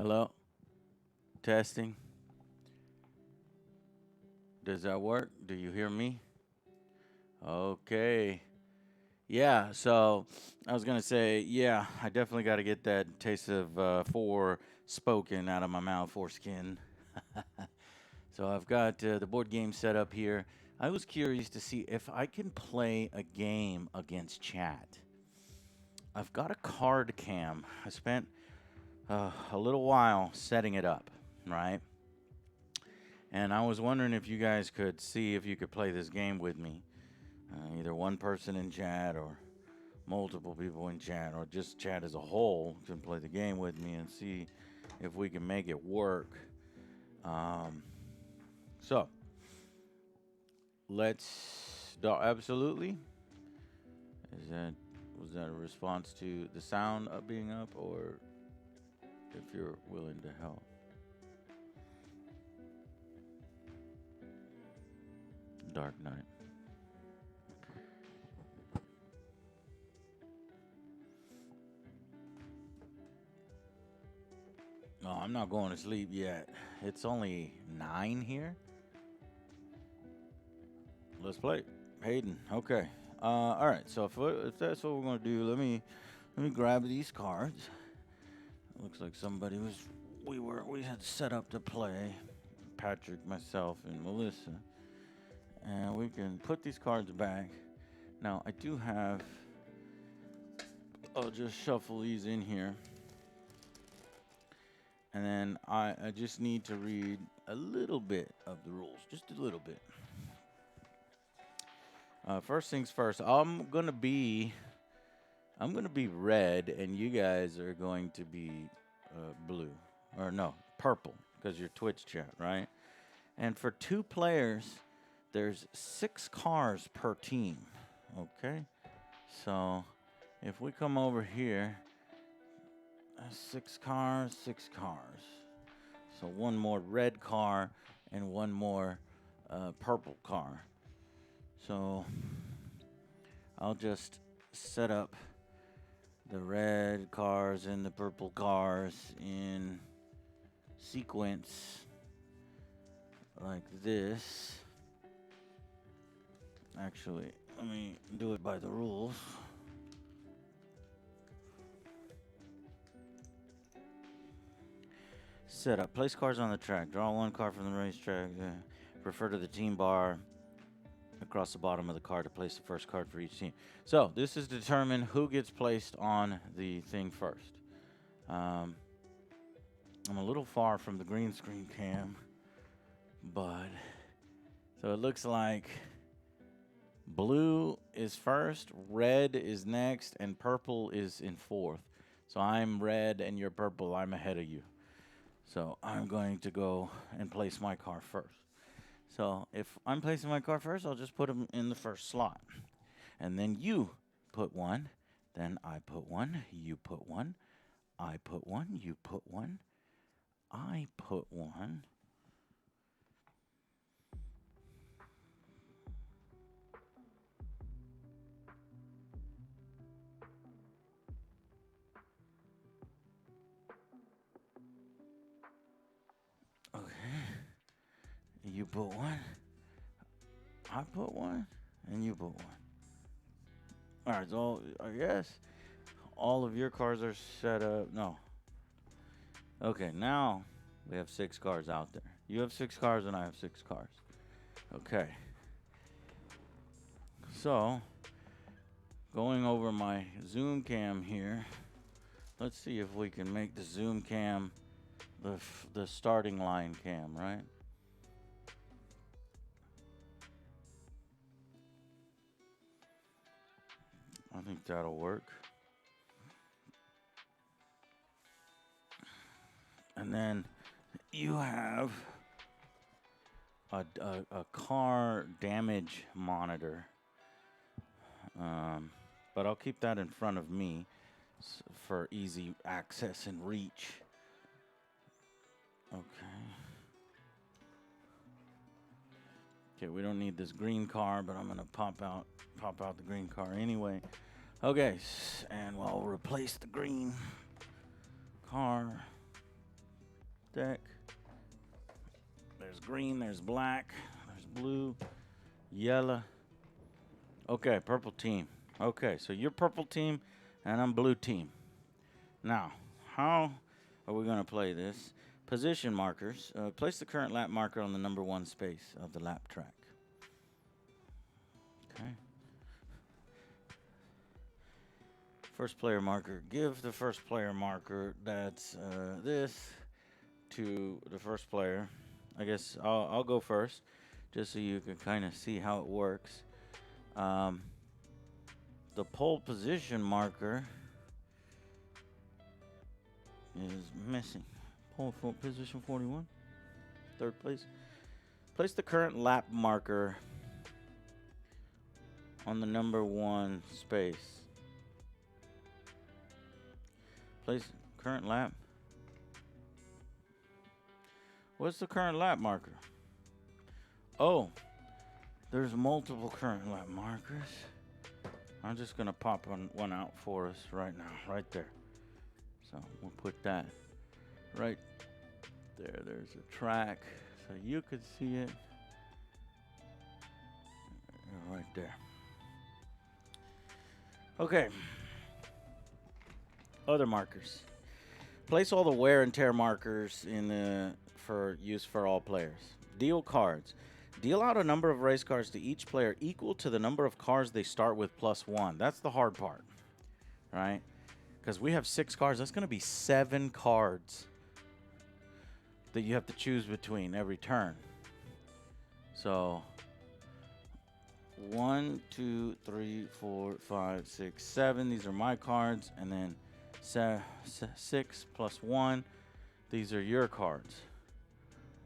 Hello? Testing. Does that work? Do you hear me? Okay. Yeah, so I was going to say, yeah, I definitely got to get that taste of spoken out of my mouth, foreskin. So I've got the board game set up here. I was curious to see if I can play a game against chat. I've got a card cam. I spent a little while setting it up, right? And I was wondering if you guys could see if you could play this game with me. Either one person in chat or multiple people in chat or just chat as a whole can play the game with me and see if we can make it work. Um, so let's absolutely. Is that was that a response to the sound up being up or if you're willing to help? Dark Knight. No, I'm not going to sleep yet. It's only 9 here. Let's play. Hayden. Okay. All right. So if that's what we're gonna do, let me grab these cards. Looks like somebody was we had set up to play. Patrick, myself, and Melissa, and we can put these cards back. Now I do have. I'll just shuffle these in here, and then I just need to read a little bit of the rules, just a little bit. First things first, I'm gonna be red, and you guys are going to be blue, or no, purple, because you're Twitch chat, right? And for 2 players, there's 6 cars per team. Okay, so if we come over here, 6 cars, 6 cars. So one more red car and one more purple car. So I'll just set up the red cars and the purple cars in sequence like this. Actually, let me do it by the rules. Set up. Place cards on the track. Draw 1 card from the racetrack. Refer to the team bar across the bottom of the card to place the first card for each team. So this is to determine who gets placed on the thing first. I'm a little far from the green screen cam, but so it looks like blue is first, red is next, and purple is in fourth. So I'm red and you're purple. I'm ahead of you. So I'm going to go and place my car first. So if I'm placing my car first, I'll just put them in the first slot. And then you put one, then I put one, you put one, I put one, you put one, I put one. Okay. You put one, I put one, and you put one. All right, so I guess all of your cards are set up. No. Okay, now we have 6 cards out there. You have 6 cards and I have 6 cards. Okay. So, going over my zoom cam here, let's see if we can make the zoom cam the starting line cam, right? I think that'll work. And then you have a car damage monitor. But I'll keep that in front of me for easy access and reach. Okay. Okay, we don't need this green car, but I'm gonna pop out the green car anyway. Okay, and we'll replace the green car. deck. There's green, there's black, there's blue, yellow. Okay, purple team. Okay, so you're purple team, and I'm blue team. Now, how are we going to play this? Position markers. Place the current lap marker on the number 1 space of the lap track. Okay. First player marker. Give the first player marker that's this to the first player. I guess I'll go first, just so you can kind of see how it works. The pole position marker is missing. Pole position 41, third place. Place the current lap marker on the number 1 space. Place current lap. What's the current lap marker? Oh, there's multiple current lap markers. I'm just going to pop one out for us right now, right there. So we'll put that right there. There's a track, so you could see it right there. Okay. Other markers. Place all the wear and tear markers in for use for all players. Deal cards. Deal out a number of race cards to each player equal to the number of cards they start with +1. That's the hard part, right? Because we have 6 cards. That's going to be 7 cards that you have to choose between every turn. So 1, 2, 3, 4, 5, 6, 7. These are my cards. And then 6 + 1. These are your cards.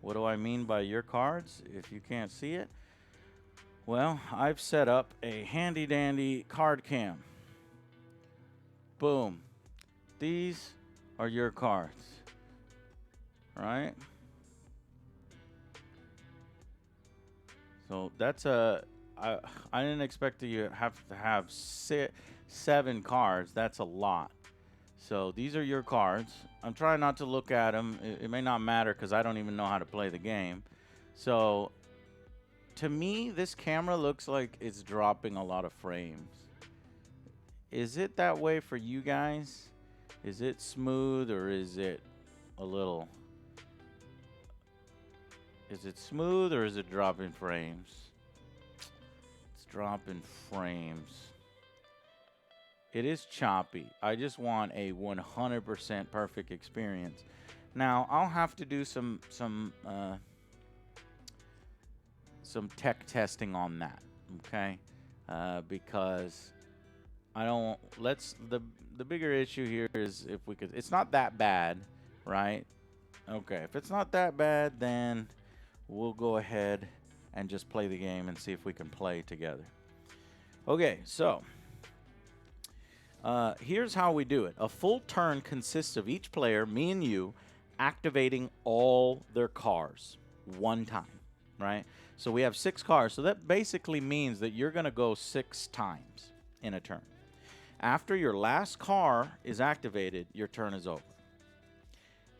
What do I mean by your cards? If you can't see it, well, I've set up a handy dandy card cam. Boom. These are your cards, right? So that's I didn't expect you have to have 7 cards. That's a lot. So these are your cards. I'm trying not to look at them. It may not matter because I don't even know how to play the game. So to me, this camera looks like it's dropping a lot of frames. Is it that way for you guys? Is it smooth or is it a little... Is it smooth or is it dropping frames? It's dropping frames. It is choppy. I just want a 100% perfect experience. Now, I'll have to do some tech testing on that, okay? Because I don't... The bigger issue here is if we could... It's not that bad, right? Okay, if it's not that bad, then we'll go ahead and just play the game and see if we can play together. Okay, so... here's how we do it. A full turn consists of each player, me and you, activating all their cars one time, right? So we have 6 cars. So that basically means that you're going to go 6 times in a turn. After your last car is activated, your turn is over.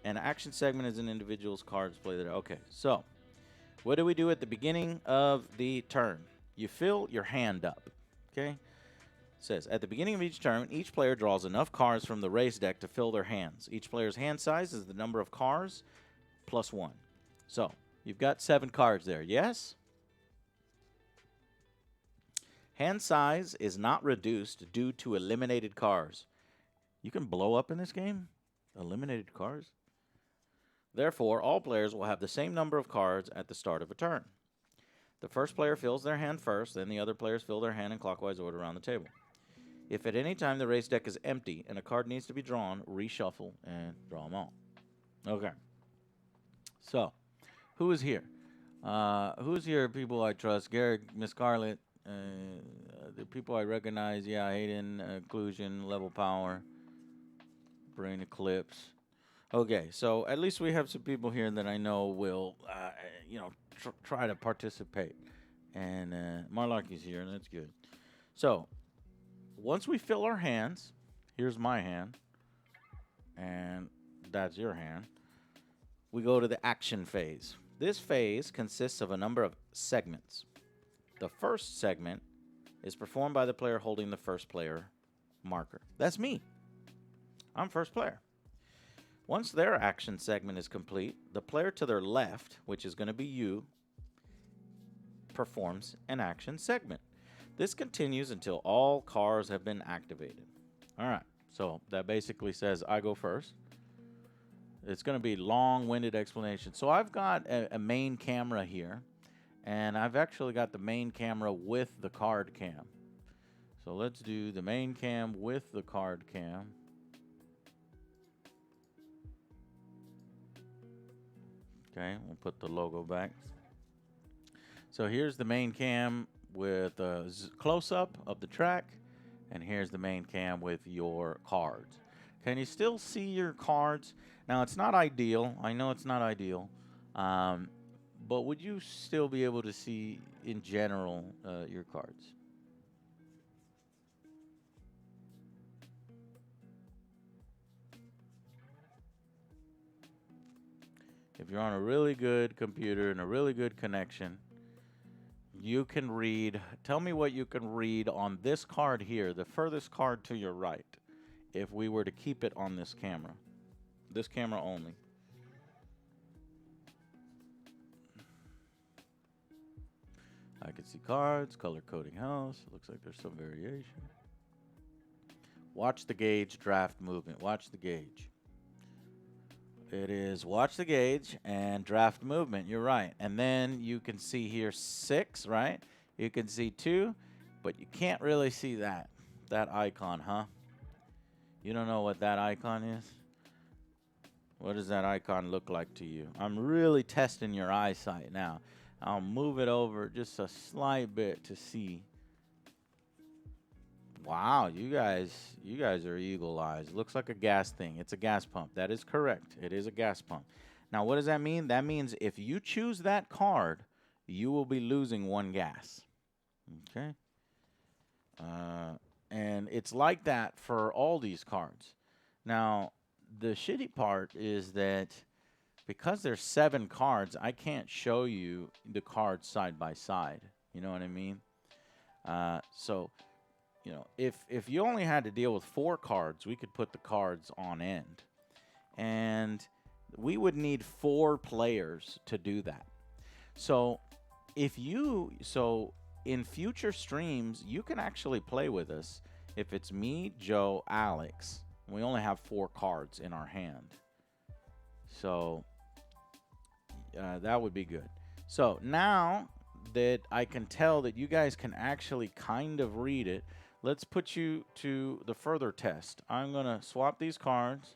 An action segment is an individual's card display. Okay, so what do we do at the beginning of the turn? You fill your hand up, okay? Says, at the beginning of each turn, each player draws enough cards from the race deck to fill their hands. Each player's hand size is the number of cards plus 1. So, you've got 7 cards there, yes? Hand size is not reduced due to eliminated cards. You can blow up in this game? Eliminated cards? Therefore, all players will have the same number of cards at the start of a turn. The first player fills their hand first, then the other players fill their hand in clockwise order around the table. If at any time the race deck is empty and a card needs to be drawn, reshuffle and draw them all. Okay. So, who is here? Who's here? People I trust. Garrett, Miss Scarlett. The people I recognize. Yeah, Hayden, Occlusion, Level Power, Brain Eclipse. Okay, so at least we have some people here that I know will, try to participate. And Marlarky's here, and that's good. So, once we fill our hands, here's my hand, and that's your hand. we go to the action phase. This phase consists of a number of segments. The first segment is performed by the player holding the first player marker. That's me. I'm first player. Once their action segment is complete, the player to their left, which is going to be you, performs an action segment. This continues until all cars have been activated. All right, so that basically says I go first. It's going to be long-winded explanation. So I've got a main camera here, and I've actually got the main camera with the card cam. So let's do the main cam with the card cam. Okay, we'll put the logo back. So here's the main cam with a close-up of the track, and here's the main cam with your cards. Can you still see your cards? Now, it's not ideal. I know it's not ideal. But would you still be able to see, in general, your cards? If you're on a really good computer and a really good connection, you can read. Tell me what you can read on this card here, the furthest card to your right, if we were to keep it on this camera only. I can see cards, color coding house. It looks like there's some variation. Watch the gauge, draft movement. Watch the gauge. It is watch the gauge and draft movement. You're right. And then you can see here 6, right? You can see 2, but you can't really see that icon, huh? You don't know what that icon is? What does that icon look like to you? I'm really testing your eyesight now. I'll move it over just a slight bit to see. Wow, you guys are eagle eyes. Looks like a gas thing. It's a gas pump. That is correct. It is a gas pump. Now, what does that mean? That means if you choose that card, you will be losing 1 gas. Okay? And it's like that for all these cards. Now, the shitty part is that because there's 7 cards, I can't show you the cards side by side. You know what I mean? So, you know, if you only had to deal with 4 cards, we could put the cards on end. And we would need 4 players to do that. So, in future streams, you can actually play with us. If it's me, Joe, Alex, we only have 4 cards in our hand. So, that would be good. So, now that I can tell that you guys can actually kind of read it, let's put you to the further test. I'm going to swap these cards,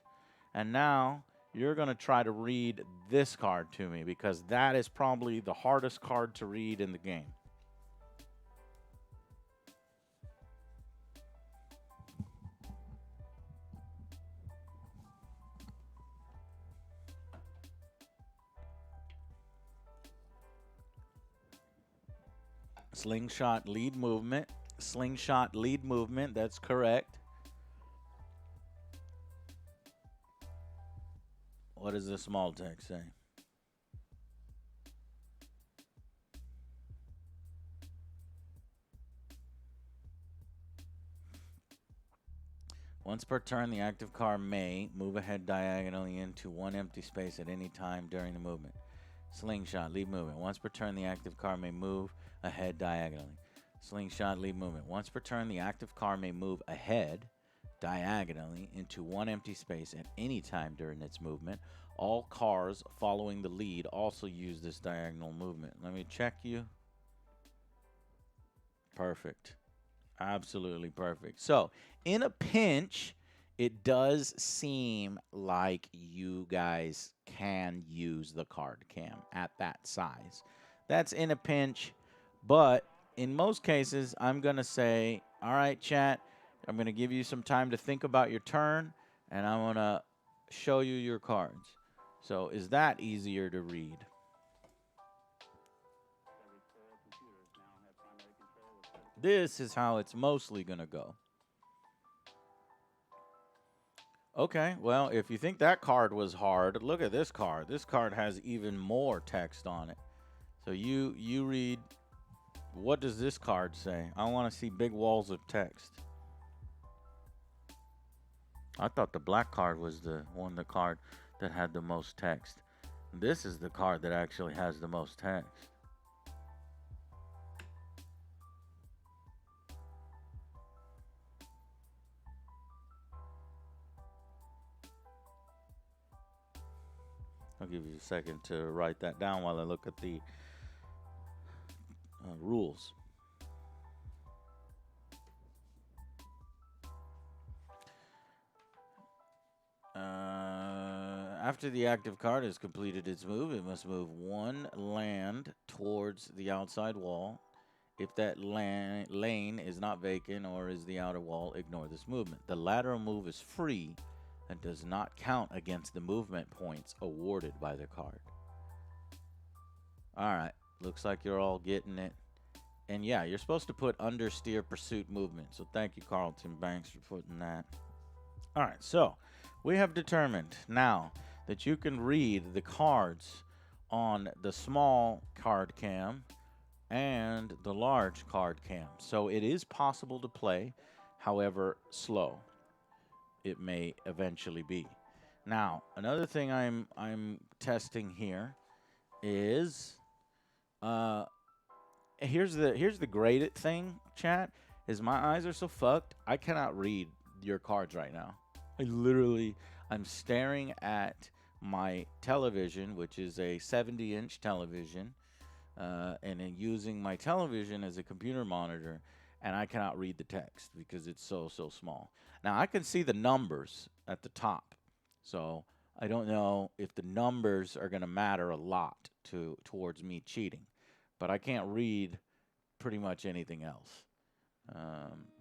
and now you're going to try to read this card to me, because that is probably the hardest card to read in the game. Slingshot lead movement. Slingshot lead movement, that's correct. What does the small text say? Once per turn, the active car may move ahead diagonally into 1 empty space at any time during the movement. Slingshot lead movement. Once per turn, the active car may move ahead diagonally. Slingshot lead movement. Once per turn, the active car may move ahead diagonally into 1 empty space at any time during its movement. All cars following the lead also use this diagonal movement. Let me check you. Perfect. Absolutely perfect. So, in a pinch, it does seem like you guys can use the card cam at that size. That's in a pinch, but in most cases, I'm going to say, all right, chat, I'm going to give you some time to think about your turn, and I'm going to show you your cards. So is that easier to read? This is how it's mostly going to go. Okay, well, if you think that card was hard, look at this card. This card has even more text on it. So you read, what does this card say? I want to see big walls of text. I thought the black card was the card that had the most text. This is the card that actually has the most text. I'll give you a second to write that down while I look at the rules. After the active card has completed its move, it must move one land towards the outside wall. If that lane is not vacant or is the outer wall, ignore this movement. The lateral move is free and does not count against the movement points awarded by the card. All right, looks like you're all getting it. And yeah, you're supposed to put understeer pursuit movement. So thank you, Carlton Banks, for putting that. All right, so we have determined now that you can read the cards on the small card cam and the large card cam. So it is possible to play, however slow it may eventually be. Now, another thing I'm testing here is here's the great thing, chat, is my eyes are so fucked I cannot read your cards right now. I'm staring at my television, which is a 70-inch television, and then using my television as a computer monitor, and I cannot read the text because it's so small. Now I can see the numbers at the top, so I don't know if the numbers are going to matter a lot towards me cheating, but I can't read pretty much anything else.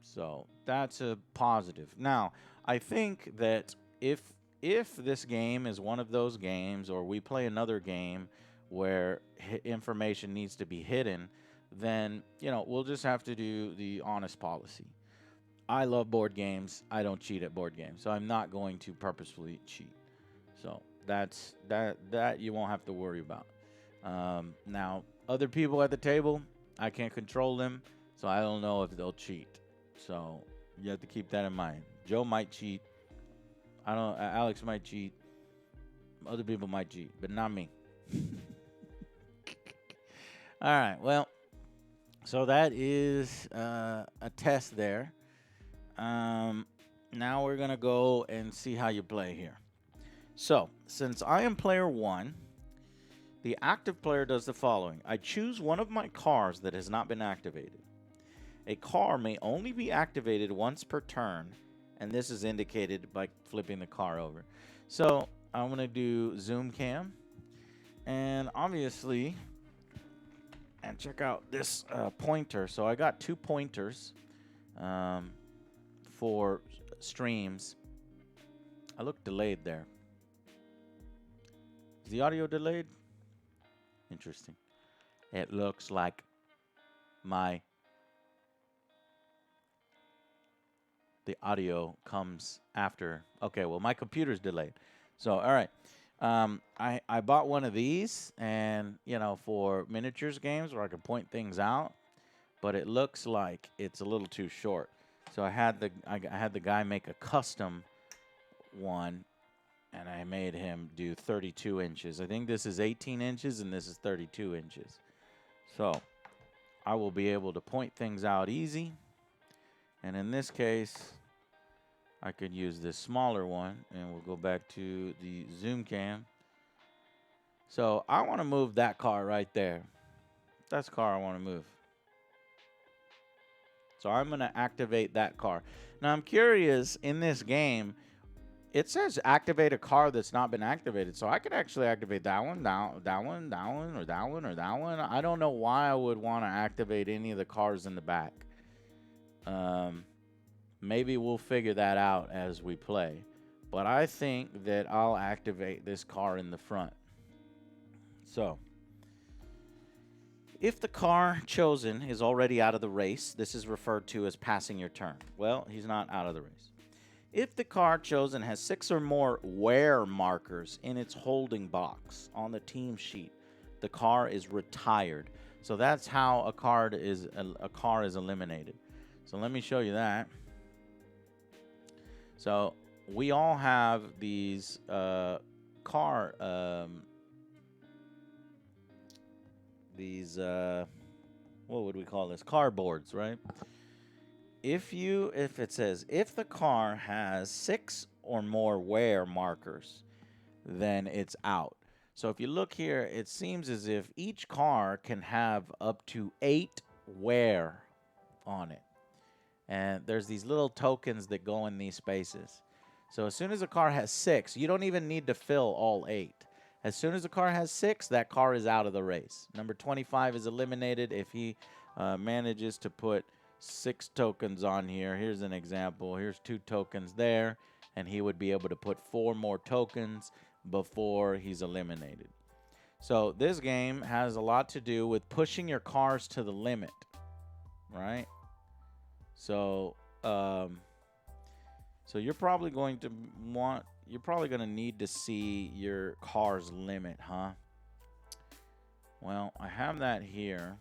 So that's a positive. Now, I think that if this game is one of those games, or we play another game where information needs to be hidden, then we'll just have to do the honest policy. I love board games. I don't cheat at board games, so I'm not going to purposefully cheat. So that's that you won't have to worry about. Now, other people at the table, I can't control them, so I don't know if they'll cheat. So you have to keep that in mind. Joe might cheat. I don't. Alex might cheat. Other people might cheat, but not me. All right. Well, so that is a test there. Now we're gonna go and see how you play here. So since I am player 1, the active player does the following. I choose one of my cars that has not been activated. A car may only be activated once per turn, and this is indicated by flipping the car over. So I'm going to do zoom cam, and obviously, and check out this pointer. So I got 2 pointers for streams. I look delayed there. Is the audio delayed? Interesting. It looks like the audio comes after. Okay, well, my computer's delayed. So, all right. I bought one of these, and, for miniatures games where I can point things out, but it looks like it's a little too short. So I had the guy make a custom one, and I made him do 32 inches. I think this is 18 inches, and this is 32 inches. So I will be able to point things out easy. And in this case, I could use this smaller one, and we'll go back to the zoom cam. So I want to move that car right there. That's the car I want to move. So I'm going to activate that car. Now I'm curious, in this game, it says activate a car that's not been activated. So I could actually activate that one, that one, or that one, or that one. I don't know why I would want to activate any of the cars in the back. Maybe we'll figure that out as we play. But I think that I'll activate this car in the front. So, if the car chosen is already out of the race, this is referred to as passing your turn. Well, he's not out of the race. If the card chosen has 6 or more wear markers in its holding box on the team sheet, the car is retired. So that's how a car is eliminated. So let me show you that. So we all have these car these what would we call this? Cardboards, right? If it says if the car has 6 or more wear markers, then it's out. So if you look here, it seems as if each car can have up to 8 wear on it. And there's these little tokens that go in these spaces. So as soon as a car has 6, you don't even need to fill all 8. As soon as a car has 6, that car is out of the race. Number 25 is eliminated if he manages to put 6 tokens on here. Here's an example. Here's 2 tokens there, and he would be able to put 4 more tokens before he's eliminated. So this game has a lot to do with pushing your cars to the limit, right? So, so you're probably going to need to see your car's limit, huh? Well, I have that here.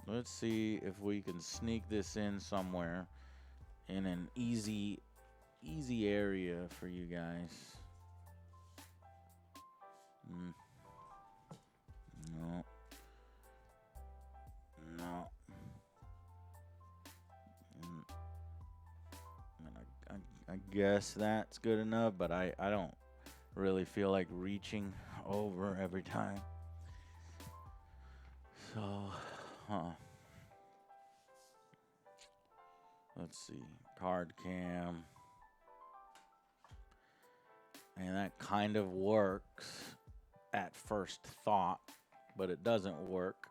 Let's see if we can sneak this in somewhere in an easy area for you guys. No. I guess that's good enough, but I don't really feel like reaching over every time. So, let's see. Card cam. And that kind of works at first thought, but it doesn't work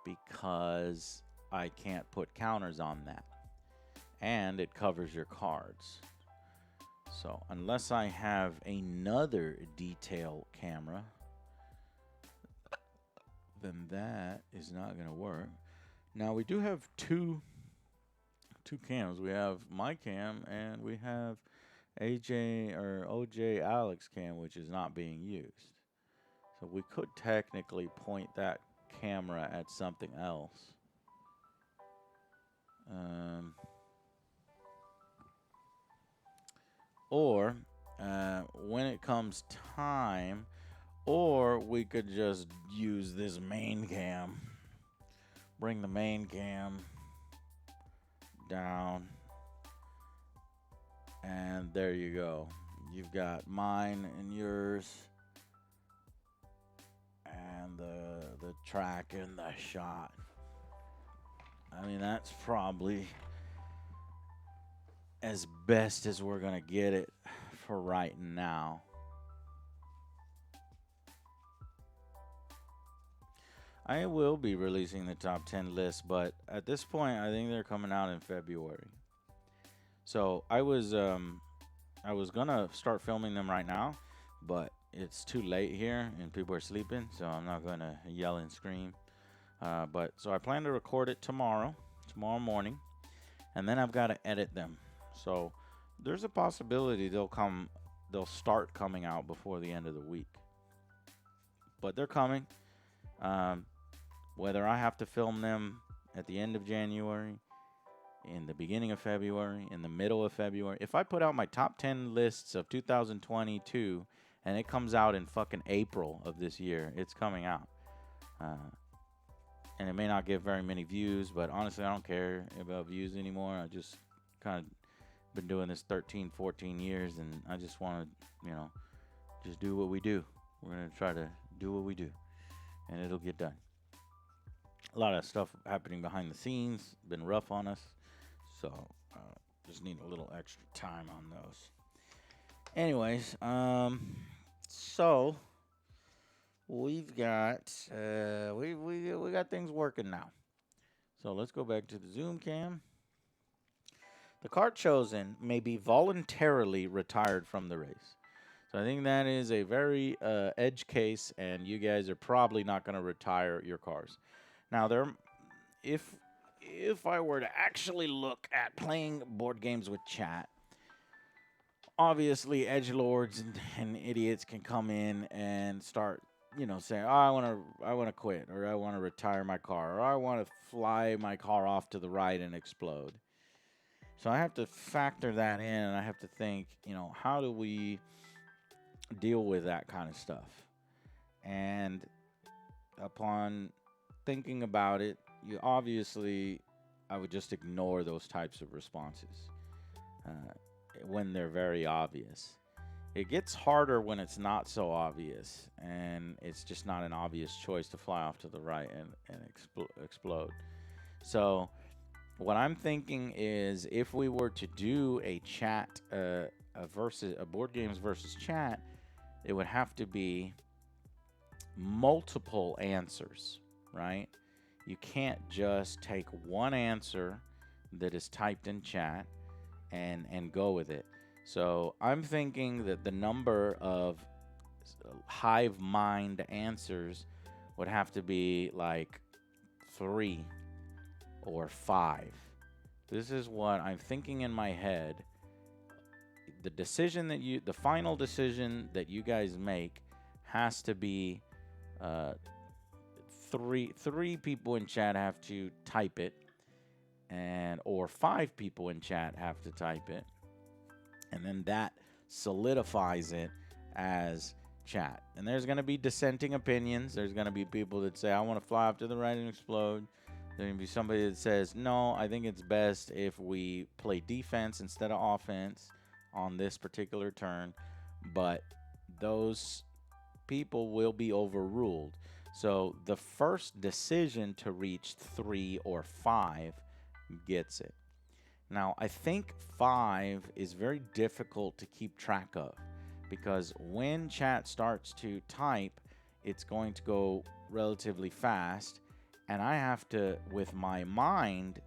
because I can't put counters on that. And it covers your cards. So unless I have another detail camera, then that is not going to work. Now we do have two cams. We have my cam and we have OJ Alex cam, which is not being used. So we could technically point that camera at something else. Or when it comes time, or we could just use this main cam. Bring the main cam down. And there you go. You've got mine and yours. And the track and the shot. I mean, that's probably as best as we're going to get it for right now. I will be releasing the top 10 list, but at this point, I think they're coming out in February. So I was gonna start filming them right now, but it's too late here and people are sleeping, so I'm not gonna yell and scream. But so I plan to record it tomorrow morning, and then I've got to edit them. So there's a possibility they'll start coming out before the end of the week. But they're coming. Whether I have to film them at the end of January, in the beginning of February, in the middle of February. If I put out my top 10 lists of 2022 and it comes out in fucking April of this year, it's coming out. And it may not get very many views, but honestly, I don't care about views anymore. I just kind of been doing this 13, 14 years, and I just want to, just do what we do. We're going to try to do what we do, and it'll get done. A lot of stuff happening behind the scenes, been rough on us, so just need a little extra time on those. Anyways, so we've got we got things working now. So let's go back to the Zoom cam. The card chosen may be voluntarily retired from the race. So I think that is a very edge case, and you guys are probably not going to retire your cars. Now, if I were to actually look at playing board games with chat, obviously edgelords and idiots can come in and start, saying, "Oh, I want to quit, or I want to retire my car, or I want to fly my car off to the right and explode." So I have to factor that in, and I have to think, how do we deal with that kind of stuff? And upon thinking about it, I would just ignore those types of responses uh, when they're very obvious. It gets harder when it's not so obvious and it's just not an obvious choice to fly off to the right and explode. So, what I'm thinking is if we were to do a chat, a board games versus chat, it would have to be multiple answers, right? You can't just take one answer that is typed in chat and go with it. So I'm thinking that the number of hive mind answers would have to be like 3 or 5. This is what I'm thinking in my head. The final decision that you guys make has to be uh, three people in chat have to type it, or 5 people in chat have to type it, and then that solidifies it as chat. And there's going to be dissenting opinions. There's going to be people that say, I want to fly up to the right and explode. There's going to be somebody that says, no, I think it's best if we play defense instead of offense on this particular turn. But those people will be overruled. So the first decision to reach 3 or 5 gets it. Now, I think 5 is very difficult to keep track of because when chat starts to type, it's going to go relatively fast. And I have to, with my mind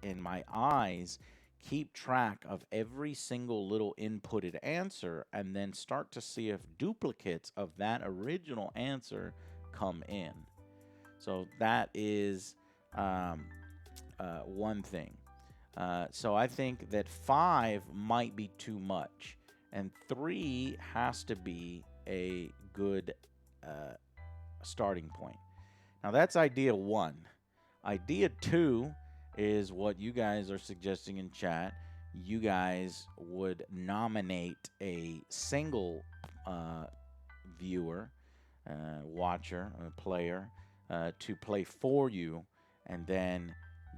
and my eyes, keep track of every single little inputted answer and then start to see if duplicates of that original answer come in. So that is one thing. So I think that 5 might be too much, and 3 has to be a good starting point. Now that's idea 1. Idea 2 is what you guys are suggesting in chat. You guys would nominate a single viewer, watcher, player to play for you, and then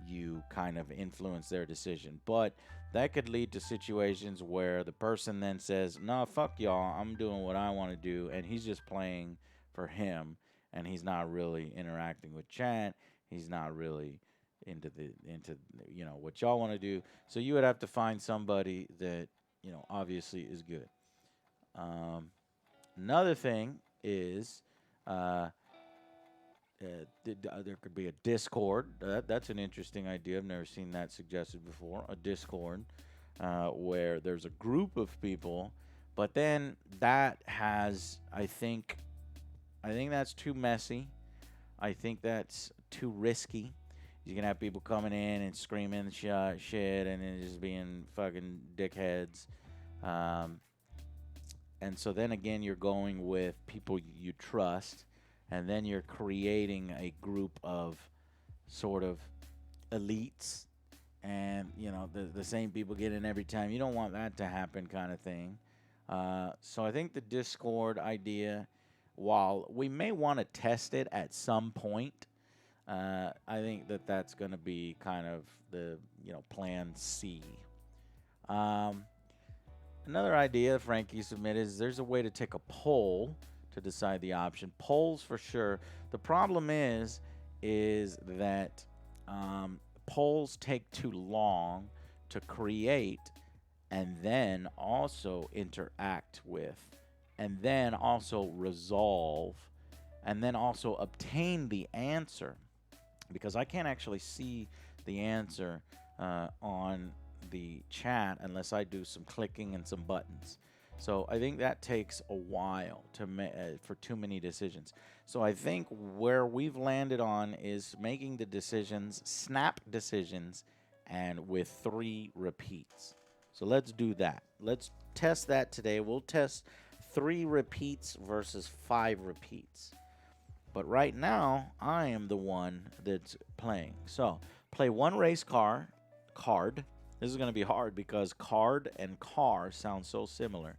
you kind of influence their decision. But that could lead to situations where the person then says, no, fuck y'all, I'm doing what I want to do, and he's just playing for him, and he's not really interacting with chat. He's not really into what y'all want to do. So you would have to find somebody that obviously is good. Another thing is there could be a Discord. That's an interesting idea. I've never seen that suggested before. A Discord where there's a group of people, but then that has, I think that's too messy. I think that's too risky. You can have people coming in and screaming shit and then just being fucking dickheads. And so then again, you're going with people you trust, and then you're creating a group of sort of elites, and the same people get in every time. You don't want that to happen, kind of thing. So I think the Discord idea, while we may want to test it at some point, I think that's going to be kind of the plan C. Another idea Frankie submitted is there's a way to take a poll to decide the option. Polls for sure. The problem is that polls take too long to create and then also interact with and then also resolve and then also obtain the answer, because I can't actually see the answer on the chat unless I do some clicking and some buttons. So I think that takes a while for too many decisions. So I think where we've landed on is making the decisions snap decisions and with 3 repeats. So let's do that. Let's test that today. We'll test 3 repeats versus 5 repeats. But right now, I am the one that's playing. So play 1 race card. This is going to be hard because card and car sound so similar.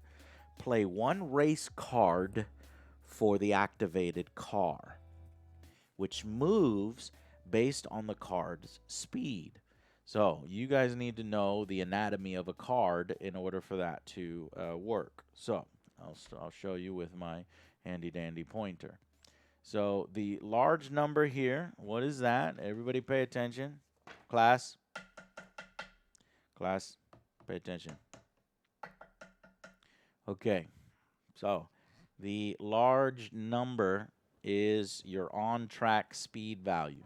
Play 1 race card for the activated car, which moves based on the card's speed. So you guys need to know the anatomy of a card in order for that to work. So I'll show you with my handy dandy pointer. So the large number here, what is that? Everybody pay attention. Class, pay attention. Okay, so the large number is your on-track speed value.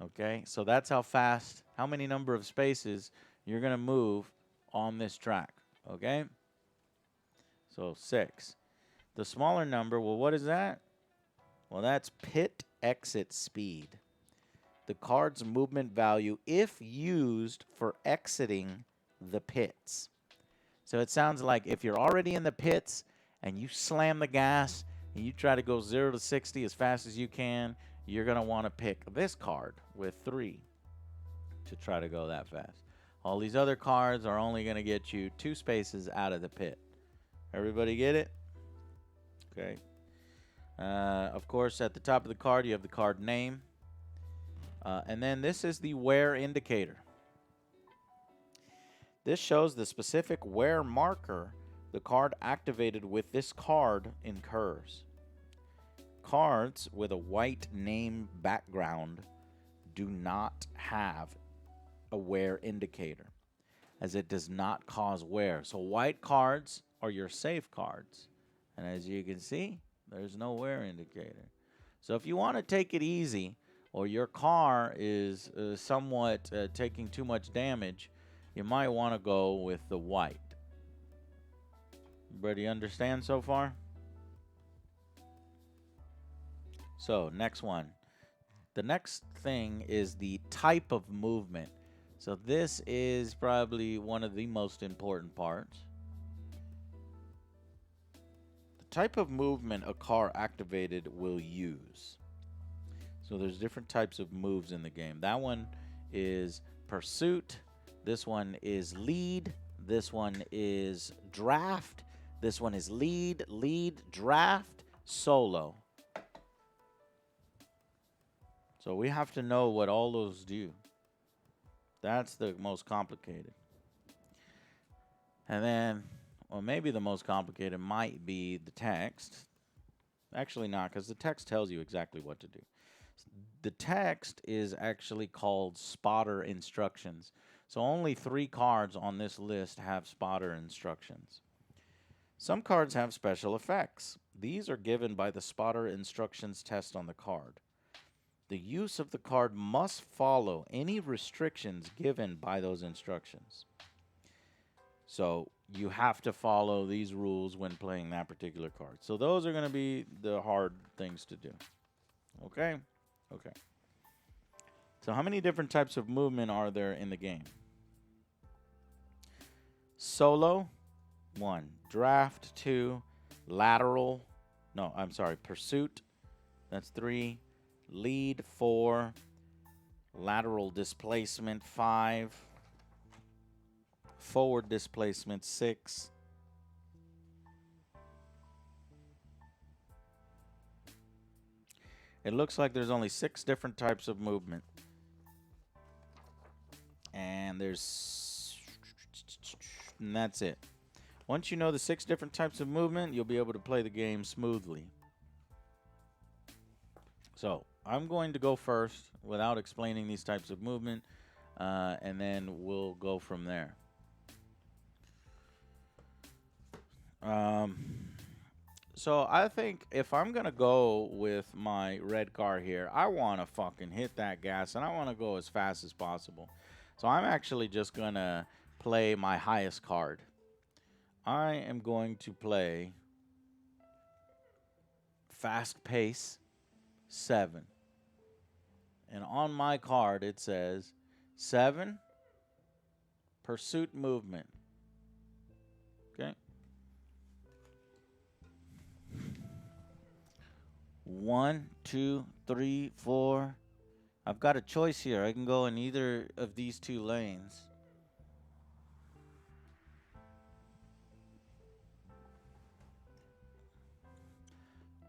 Okay, so that's how fast, how many number of spaces you're going to move on this track. Okay, so 6. The smaller number, well, what is that? Well, that's pit exit speed. The card's movement value if used for exiting the pits. So it sounds like if you're already in the pits and you slam the gas and you try to go 0 to 60 as fast as you can, you're going to want to pick this card with 3 to try to go that fast. All these other cards are only going to get you 2 spaces out of the pit. Everybody get it? Okay. Of course, at the top of the card, you have the card name. And then this is the wear indicator. This shows the specific wear marker the card activated with this card incurs. Cards with a white name background do not have a wear indicator, as it does not cause wear. So white cards are your safe cards. And as you can see, there's no wear indicator. So if you want to take it easy, or your car is somewhat taking too much damage, you might want to go with the white. Everybody understand so far? So next one. The next thing is the type of movement. So this is probably one of the most important parts. The type of movement a car activated will use. So there's different types of moves in the game. That one is pursuit. This one is lead. This one is draft. This one is lead, draft, solo. So we have to know what all those do. That's the most complicated. And then, well, maybe the most complicated might be the text. Actually not, because the text tells you exactly what to do. The text is actually called spotter instructions. So only 3 cards on this list have spotter instructions. Some cards have special effects. These are given by the spotter instructions test on the card. The use of the card must follow any restrictions given by those instructions. So you have to follow these rules when playing that particular card. So those are going to be the hard things to do. Okay? Okay. So how many different types of movement are there in the game? Solo, 1. Draft, 2. Lateral, pursuit, that's 3. Lead, 4. Lateral displacement, 5. Forward displacement, 6. It looks like there's only 6 different types of movement. And that's it. Once you know the 6 different types of movement, you'll be able to play the game smoothly. So I'm going to go first without explaining these types of movement, and then we'll go from there. So I think if I'm going to go with my red car here, I want to fucking hit that gas, and I want to go as fast as possible. So I'm actually just going to play my highest card. I am going to play fast pace 7. And on my card it says 7% Pursuit movement. Okay. 1, 2, 3, 4. I've got a choice here. I can go in either of these two lanes.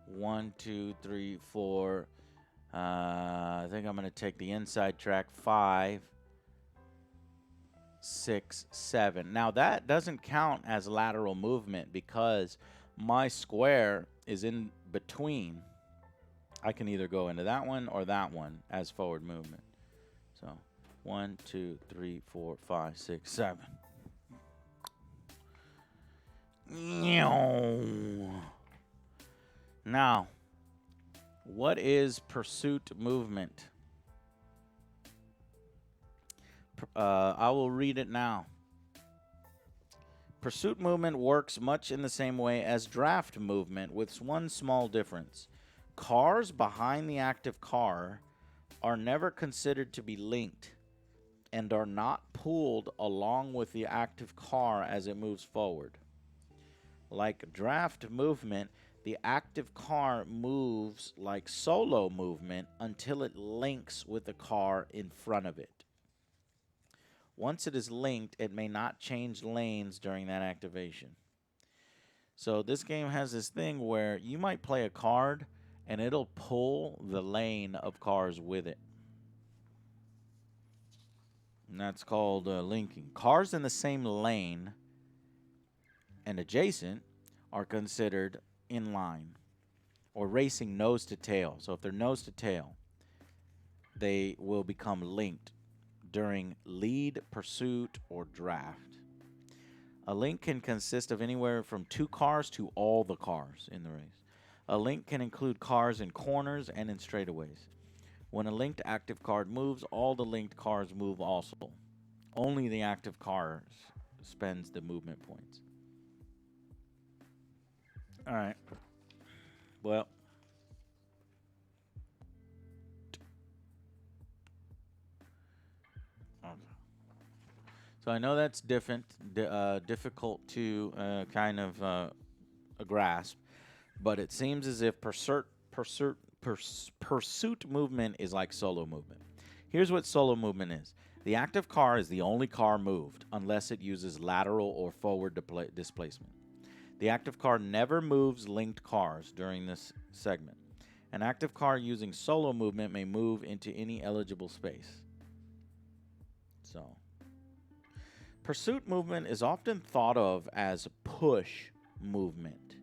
One, two, three, four. I think I'm going to take the inside track. 5, 6, 7. Now that doesn't count as lateral movement because my square is in between. I can either go into that one or that one as forward movement. So 1, 2, 3, 4, 5, 6, 7. Now, what is pursuit movement? I will read it now. Pursuit movement works much in the same way as draft movement, with one small difference. Cars behind the active car are never considered to be linked and are not pulled along with the active car as it moves forward. Like draft movement, the active car moves like solo movement until it links with the car in front of it. Once it is linked, it may not change lanes during that activation. So this game has this thing where you might play a card and it'll pull the lane of cars with it. And that's called linking. Cars in the same lane and adjacent are considered in line or racing nose to tail. So if they're nose to tail, they will become linked during lead, pursuit, or draft. A link can consist of anywhere from 2 cars to all the cars in the race. A link can include cars in corners and in straightaways. When a linked active card moves, all the linked cars move also. Only the active car spends the movement points. All right. Well, okay. So I know that's difficult to kind of grasp, but it seems as if pursuit movement is like solo movement. Here's what solo movement is. The active car is the only car moved unless it uses lateral or forward displacement. The active car never moves linked cars during this segment. An active car using solo movement may move into any eligible space. So, pursuit movement is often thought of as push movement.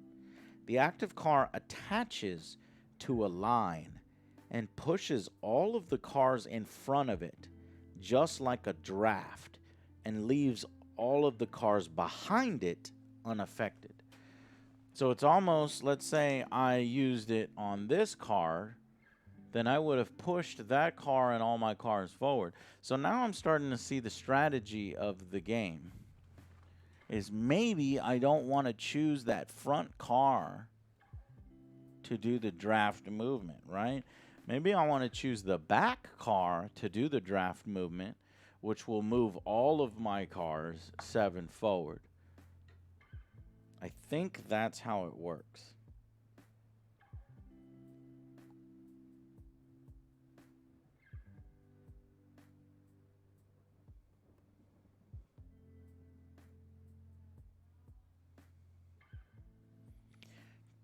The active car attaches to a line and pushes all of the cars in front of it, just like a draft, and leaves all of the cars behind it unaffected. So it's almost, let's say I used it on this car, then I would have pushed that car and all my cars forward. So now I'm starting to see the strategy of the game is maybe I don't want to choose that front car to do the draft movement, right? Maybe I want to choose the back car to do the draft movement, which will move all of my cars 7 forward. I think that's how it works.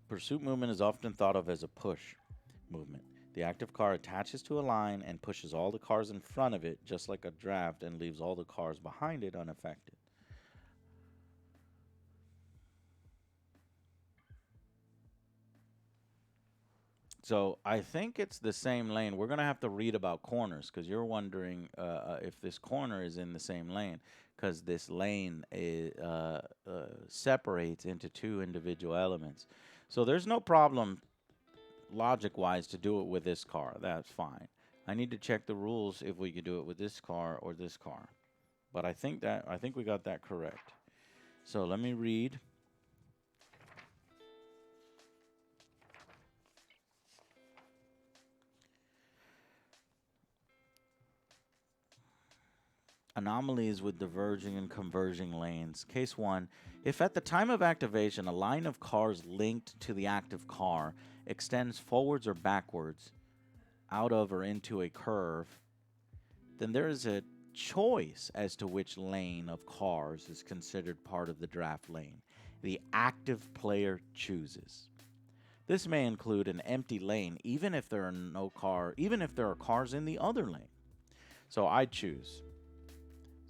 Pursuit movement is often thought of as a push movement. The active car attaches to a line and pushes all the cars in front of it, just like a draft, and leaves all the cars behind it unaffected. So I think it's the same lane. We're going to have to read about corners because you're wondering if this corner is in the same lane because this lane separates into 2 individual elements. So there's no problem logic-wise to do it with this car. That's fine. I need to check the rules if we could do it with this car or this car. But I think we got that correct. So let me read. Anomalies with diverging and converging lanes. Case 1. If at the time of activation a line of cars linked to the active car extends forwards or backwards, out of or into a curve, then there is a choice as to which lane of cars is considered part of the draft lane. The active player chooses. This may include an empty lane even if there are cars in the other lane. So I choose.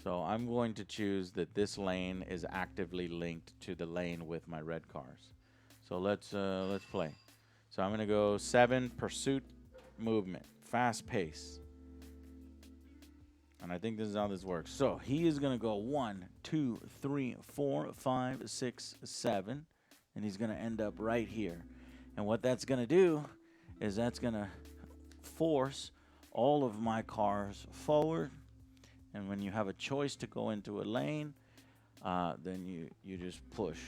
So I'm going to choose that this lane is actively linked to the lane with my red cars. So let's play. So I'm going to go 7 pursuit movement, fast pace. And I think this is how this works. So he is going to go 1, 2, 3, 4, 5, 6, 7. And he's going to end up right here. And what that's going to do is that's going to force all of my cars forward. And when you have a choice to go into a lane, then you just push.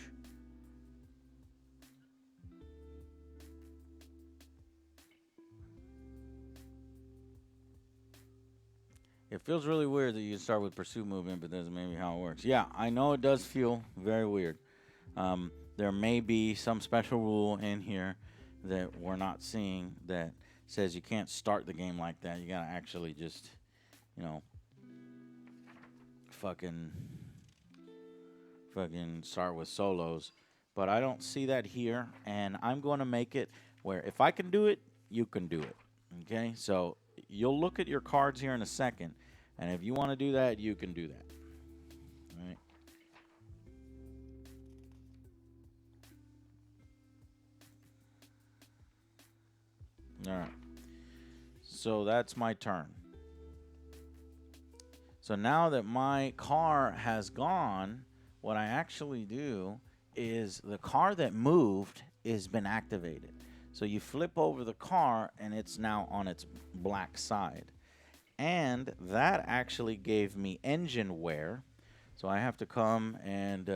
It feels really weird that you start with pursuit movement, but that's maybe how it works. Yeah, I know it does feel very weird. There may be some special rule in here that we're not seeing that says you can't start the game like that. You gotta actually just, fucking start with solos. But I don't see that here, and I'm going to make it where if I can do it, you can do it. Okay? So you'll look at your cards here in a second, and if you want to do that, you can do that. All right? All right. So that's my turn. So now that my car has gone, what I actually do is the car that moved has been activated. So you flip over the car and it's now on its black side. And that actually gave me engine wear. So I have to come and,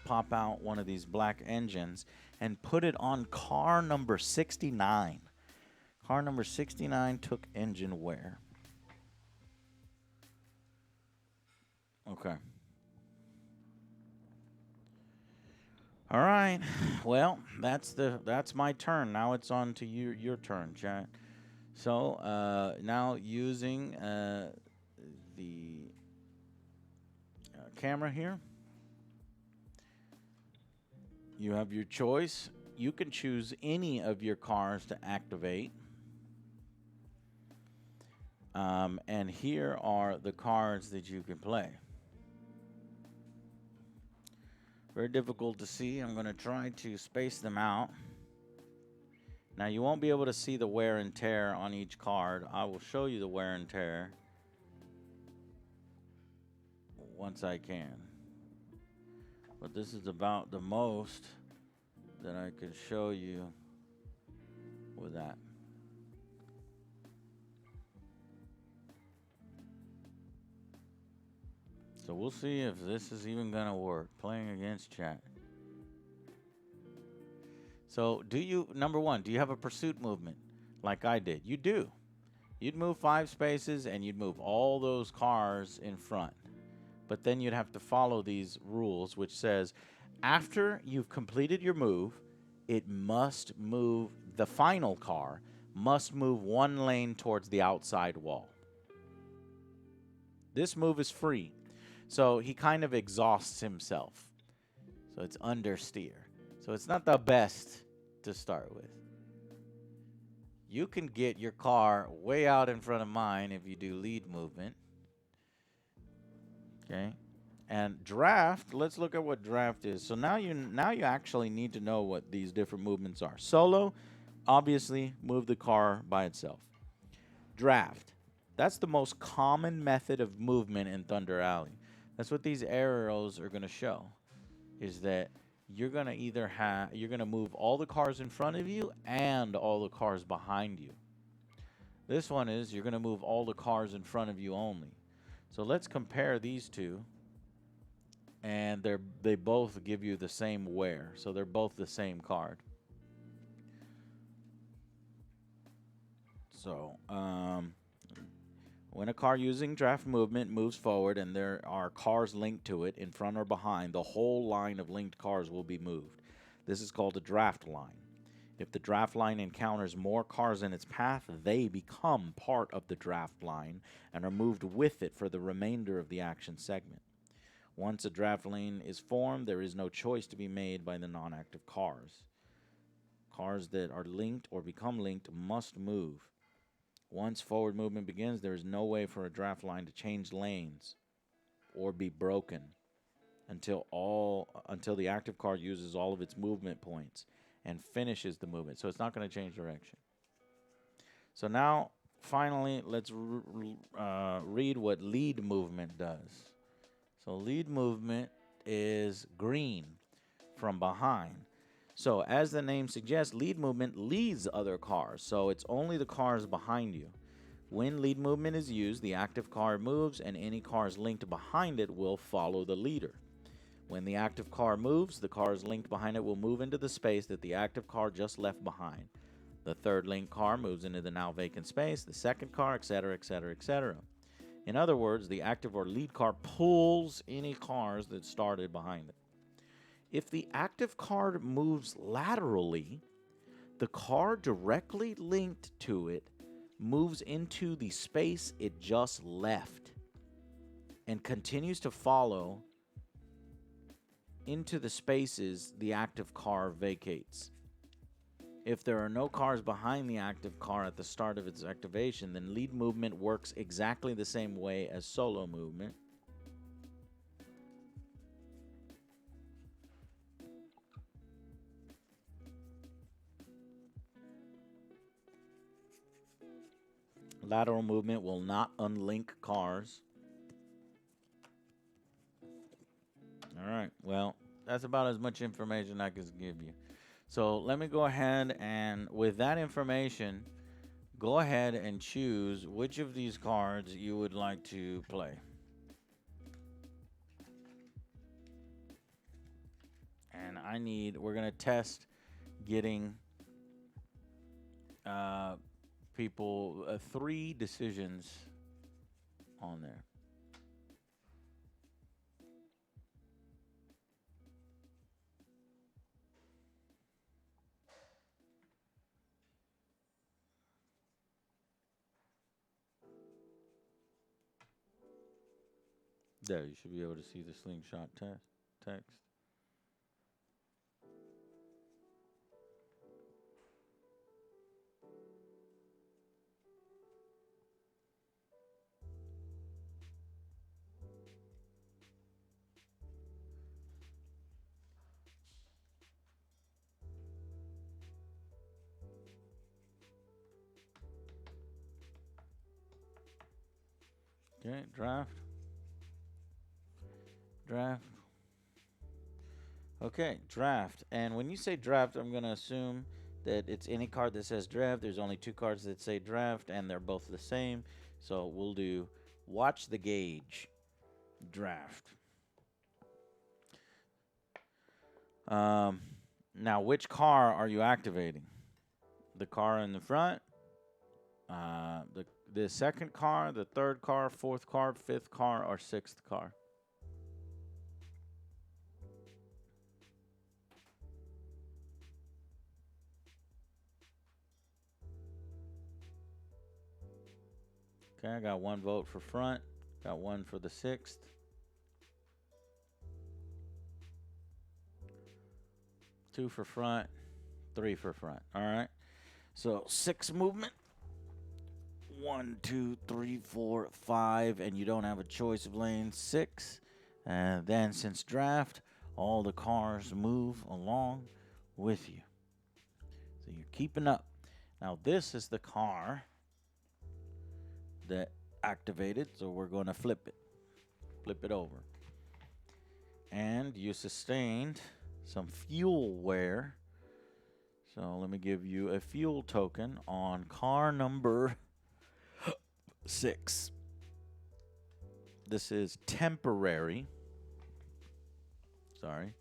pop out one of these black engines and put it on car number 69. Car number 69 took engine wear. Okay. All right. Well, that's my turn. Now it's on to your turn, chat. So now using the camera here, you have your choice. You can choose any of your cars to activate. And here are the cards that you can play. Very difficult to see. I'm going to try to space them out. Now, you won't be able to see the wear and tear on each card. I will show you the wear and tear once I can. But this is about the most that I can show you with that. So we'll see if this is even going to work. Playing against chat. So number one, do you have a pursuit movement like I did? You do. You'd move 5 spaces and you'd move all those cars in front. But then you'd have to follow these rules, which says after you've completed your move, the final car must move 1 lane towards the outside wall. This move is free. So he kind of exhausts himself. So it's understeer. So it's not the best to start with. You can get your car way out in front of mine if you do lead movement. Okay. And draft, let's look at what draft is. So now you actually need to know what these different movements are. Solo, obviously, move the car by itself. Draft, that's the most common method of movement in Thunder Alley. That's what these arrows are going to show, is that you're going to move all the cars in front of you and all the cars behind you. This one is you're going to move all the cars in front of you only. So let's compare these two. And they both give you the same wear. So they're both the same card. So When a car using draft movement moves forward and there are cars linked to it in front or behind, the whole line of linked cars will be moved. This is called a draft line. If the draft line encounters more cars in its path, they become part of the draft line and are moved with it for the remainder of the action segment. Once a draft lane is formed, there is no choice to be made by the non-active cars. Cars that are linked or become linked must move. Once forward movement begins, there is no way for a draft line to change lanes or be broken until the active car uses all of its movement points and finishes the movement. So it's not going to change direction. So now, finally, let's read what lead movement does. So lead movement is green from behind. So as the name suggests, lead movement leads other cars. So it's only the cars behind you. When lead movement is used, the active car moves and any cars linked behind it will follow the leader. When the active car moves, the cars linked behind it will move into the space that the active car just left behind. The third linked car moves into the now vacant space, the second car, etc., etc., etc. In other words, the active or lead car pulls any cars that started behind it. If the active car moves laterally, the car directly linked to it moves into the space it just left and continues to follow into the spaces the active car vacates. If there are no cars behind the active car at the start of its activation, then lead movement works exactly the same way as solo movement. Lateral movement will not unlink cars. All right, well, that's about as much information I can give you. So let me go ahead and, with that information, go ahead and choose which of these cards you would like to play. And we're going to test getting people 3 decisions on there. There, you should be able to see the slingshot text. Okay, draft. Okay, draft. And when you say draft, I'm going to assume that it's any card that says draft. There's only 2 cards that say draft, and they're both the same. So we'll do watch the gauge, draft. Now, which car are you activating? The car in the front, the second car, the third car, fourth car, fifth car, or sixth car? Okay, I got 1 vote for front, got 1 for the sixth. 2 for front, 3 for front. All right. So 6 movement. 1, 2, 3, 4, 5, and you don't have a choice of lane. 6. And then since draft, all the cars move along with you. So you're keeping up. Now this is the car that activated, so we're going to flip it over. And you sustained some fuel wear. So let me give you a fuel token on car number 6. This is temporary. Sorry.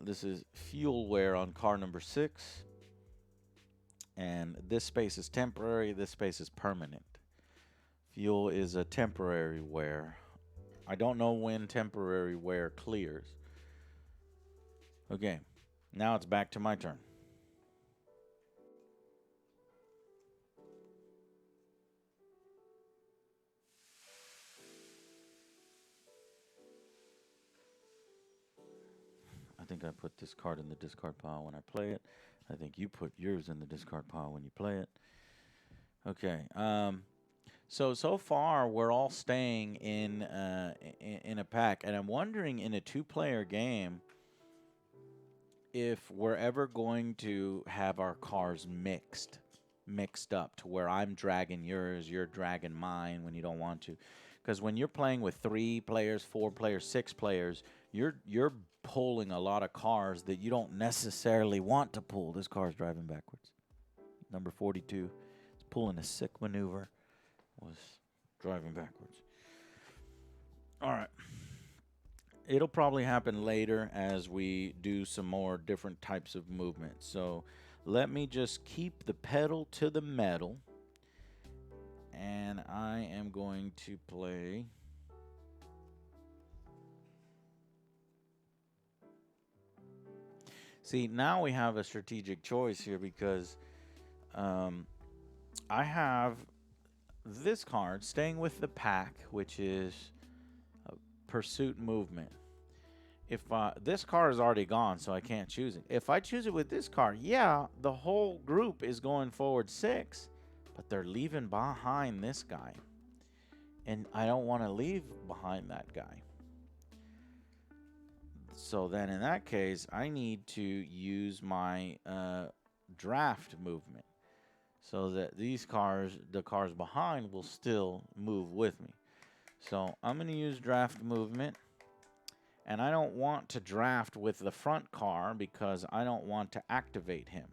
This is fuel wear on car number 6. And this space is temporary. This space is permanent. Fuel is a temporary wear. I don't know when temporary wear clears. Okay, now it's back to my turn. I think I put this card in the discard pile when I play it. I think you put yours in the discard pile when you play it. Okay. So far we're all staying in a pack, and I'm wondering in a two-player game if we're ever going to have our cars mixed up to where I'm dragging yours, you're dragging mine when you don't want to. Because when you're playing with 3 players, 4 players, 6 players, you're pulling a lot of cars that you don't necessarily want to pull. This car's driving backwards. Number 42. It's pulling a sick maneuver. Was driving backwards. All right. It'll probably happen later as we do some more different types of movements. So let me just keep the pedal to the metal. And I am going to play. See, now we have a strategic choice here because I have this card staying with the pack, which is pursuit movement. If this card is already gone, so I can't choose it. If I choose it with this card, yeah, the whole group is going forward 6, but they're leaving behind this guy. And I don't want to leave behind that guy. So then in that case, I need to use my draft movement so that these cars, the cars behind, will still move with me. So I'm going to use draft movement. And I don't want to draft with the front car because I don't want to activate him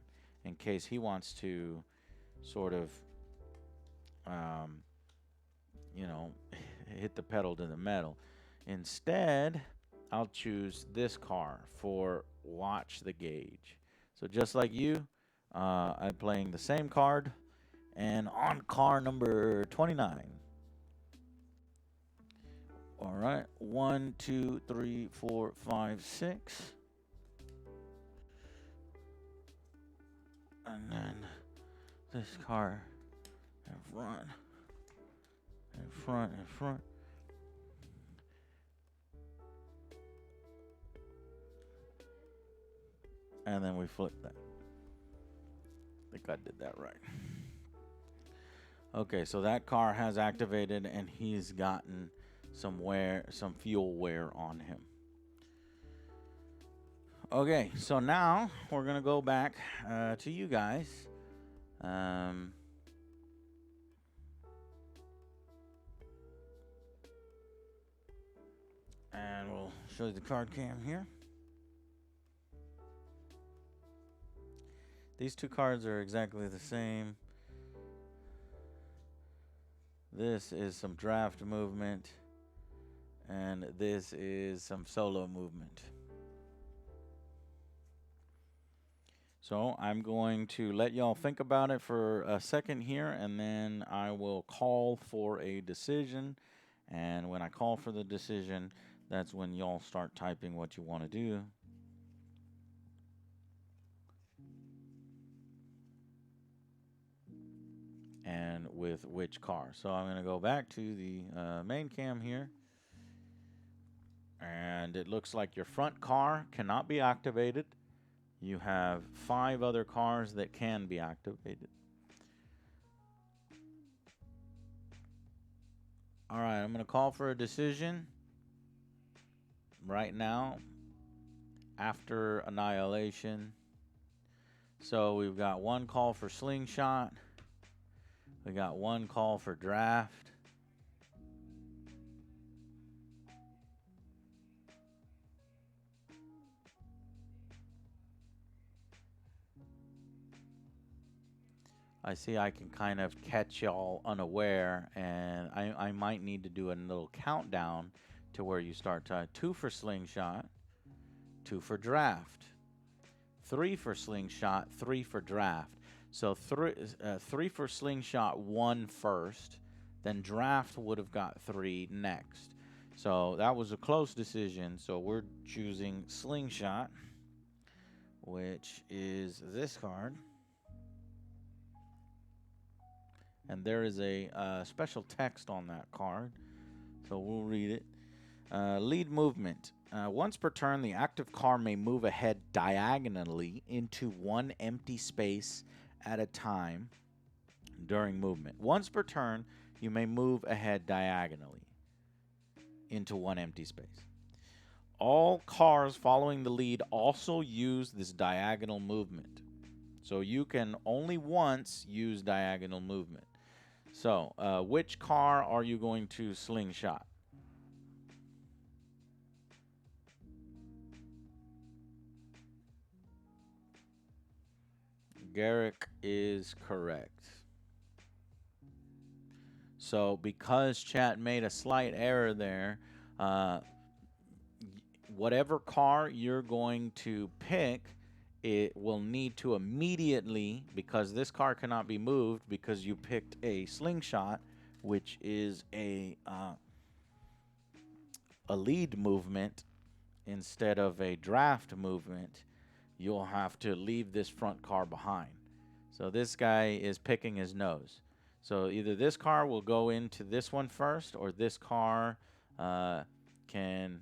in case he wants to sort of, hit the pedal to the metal. Instead, I'll choose this car for watch the gauge. So just like you, I'm playing the same card and on car number 29. All right, 1, 2, 3, 4, 5, 6. And then this car in front, in front, in front. And then we flip that. I think I did that right. Okay, so that car has activated and he's gotten some fuel wear on him. Okay, so now we're gonna go back to you guys. And we'll show you the card cam here. These two cards are exactly the same. This is some draft movement, and this is some solo movement. So I'm going to let y'all think about it for a second here, and then I will call for a decision. And when I call for the decision, that's when y'all start typing what you want to do. And with which car. So I'm going to go back to the main cam here. And it looks like your front car cannot be activated. You have 5 other cars that can be activated. All right, I'm going to call for a decision right now after annihilation. So we've got 1 call for slingshot. We got 1 call for draft. I see I can kind of catch y'all unaware, and I might need to do a little countdown to where you start to 2 for slingshot, 2 for draft, 3 for slingshot, 3 for draft. So 3 for slingshot, 1 first, then draft would have got 3 next. So that was a close decision. So we're choosing slingshot, which is this card. And there is a special text on that card, so we'll read it. Lead movement. Once per turn, the active car may move ahead diagonally into one empty space at a time during movement. Once per turn, you may move ahead diagonally into one empty space. All cars following the lead also use this diagonal movement. So you can only once use diagonal movement. So, which car are you going to slingshot? Garrick is correct. So, because chat made a slight error there, whatever car you're going to pick, it will need to immediately, because this car cannot be moved because you picked a slingshot, which is a lead movement instead of a draft movement, you'll have to leave this front car behind. So this guy is picking his nose. So either this car will go into this one first, or this car can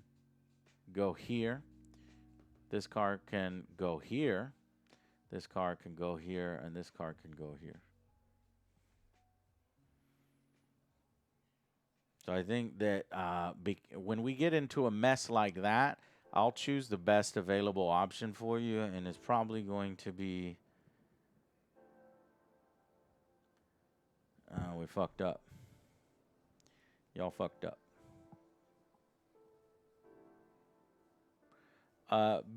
go here. This car can go here. This car can go here, and this car can go here. So I think that when we get into a mess like that, I'll choose the best available option for you, and it's probably going to be... we fucked up. Y'all fucked up.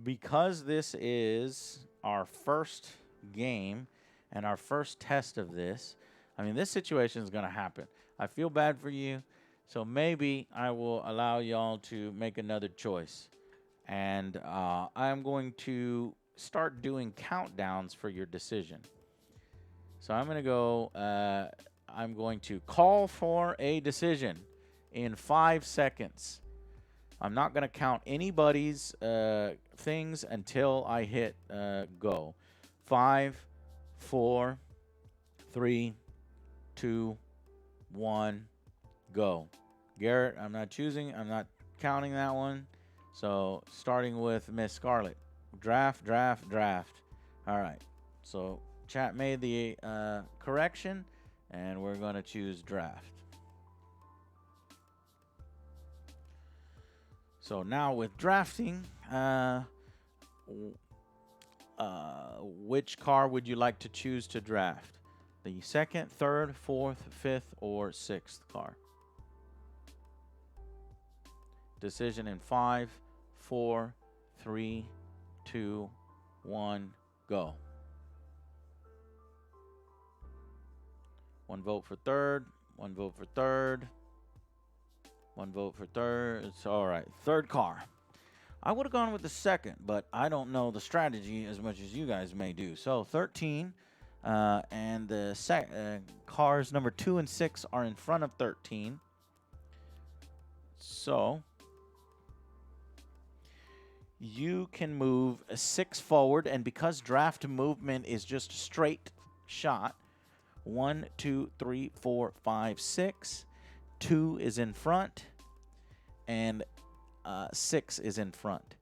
Because this is our first game and our first test of this, I mean, this situation is going to happen. I feel bad for you, so maybe I will allow y'all to make another choice. And I'm going to start doing countdowns for your decision. So I'm going to go, I'm going to call for a decision in 5 seconds. I'm not going to count anybody's things until I hit go. 5, 4, 3, 2, 1, go. Garrett, I'm not counting that one. So starting with Miss Scarlett. Draft, draft, draft. All right. So chat made the correction, and we're going to choose draft. So now with drafting, which car would you like to choose to draft? The second, third, fourth, fifth, or sixth car? Decision in 5, 4, 3, 2, 1, go. 1 vote for third, 1 vote for third. 1 vote for third. It's all right. Third car. I would have gone with the second, but I don't know the strategy as much as you guys may do. So 13, and the cars number 2 and 6 are in front of 13. So you can move a 6 forward, and because draft movement is just a straight shot, 1, 2, 3, 4, 5, 6. 2 is in front, and 6 is in front.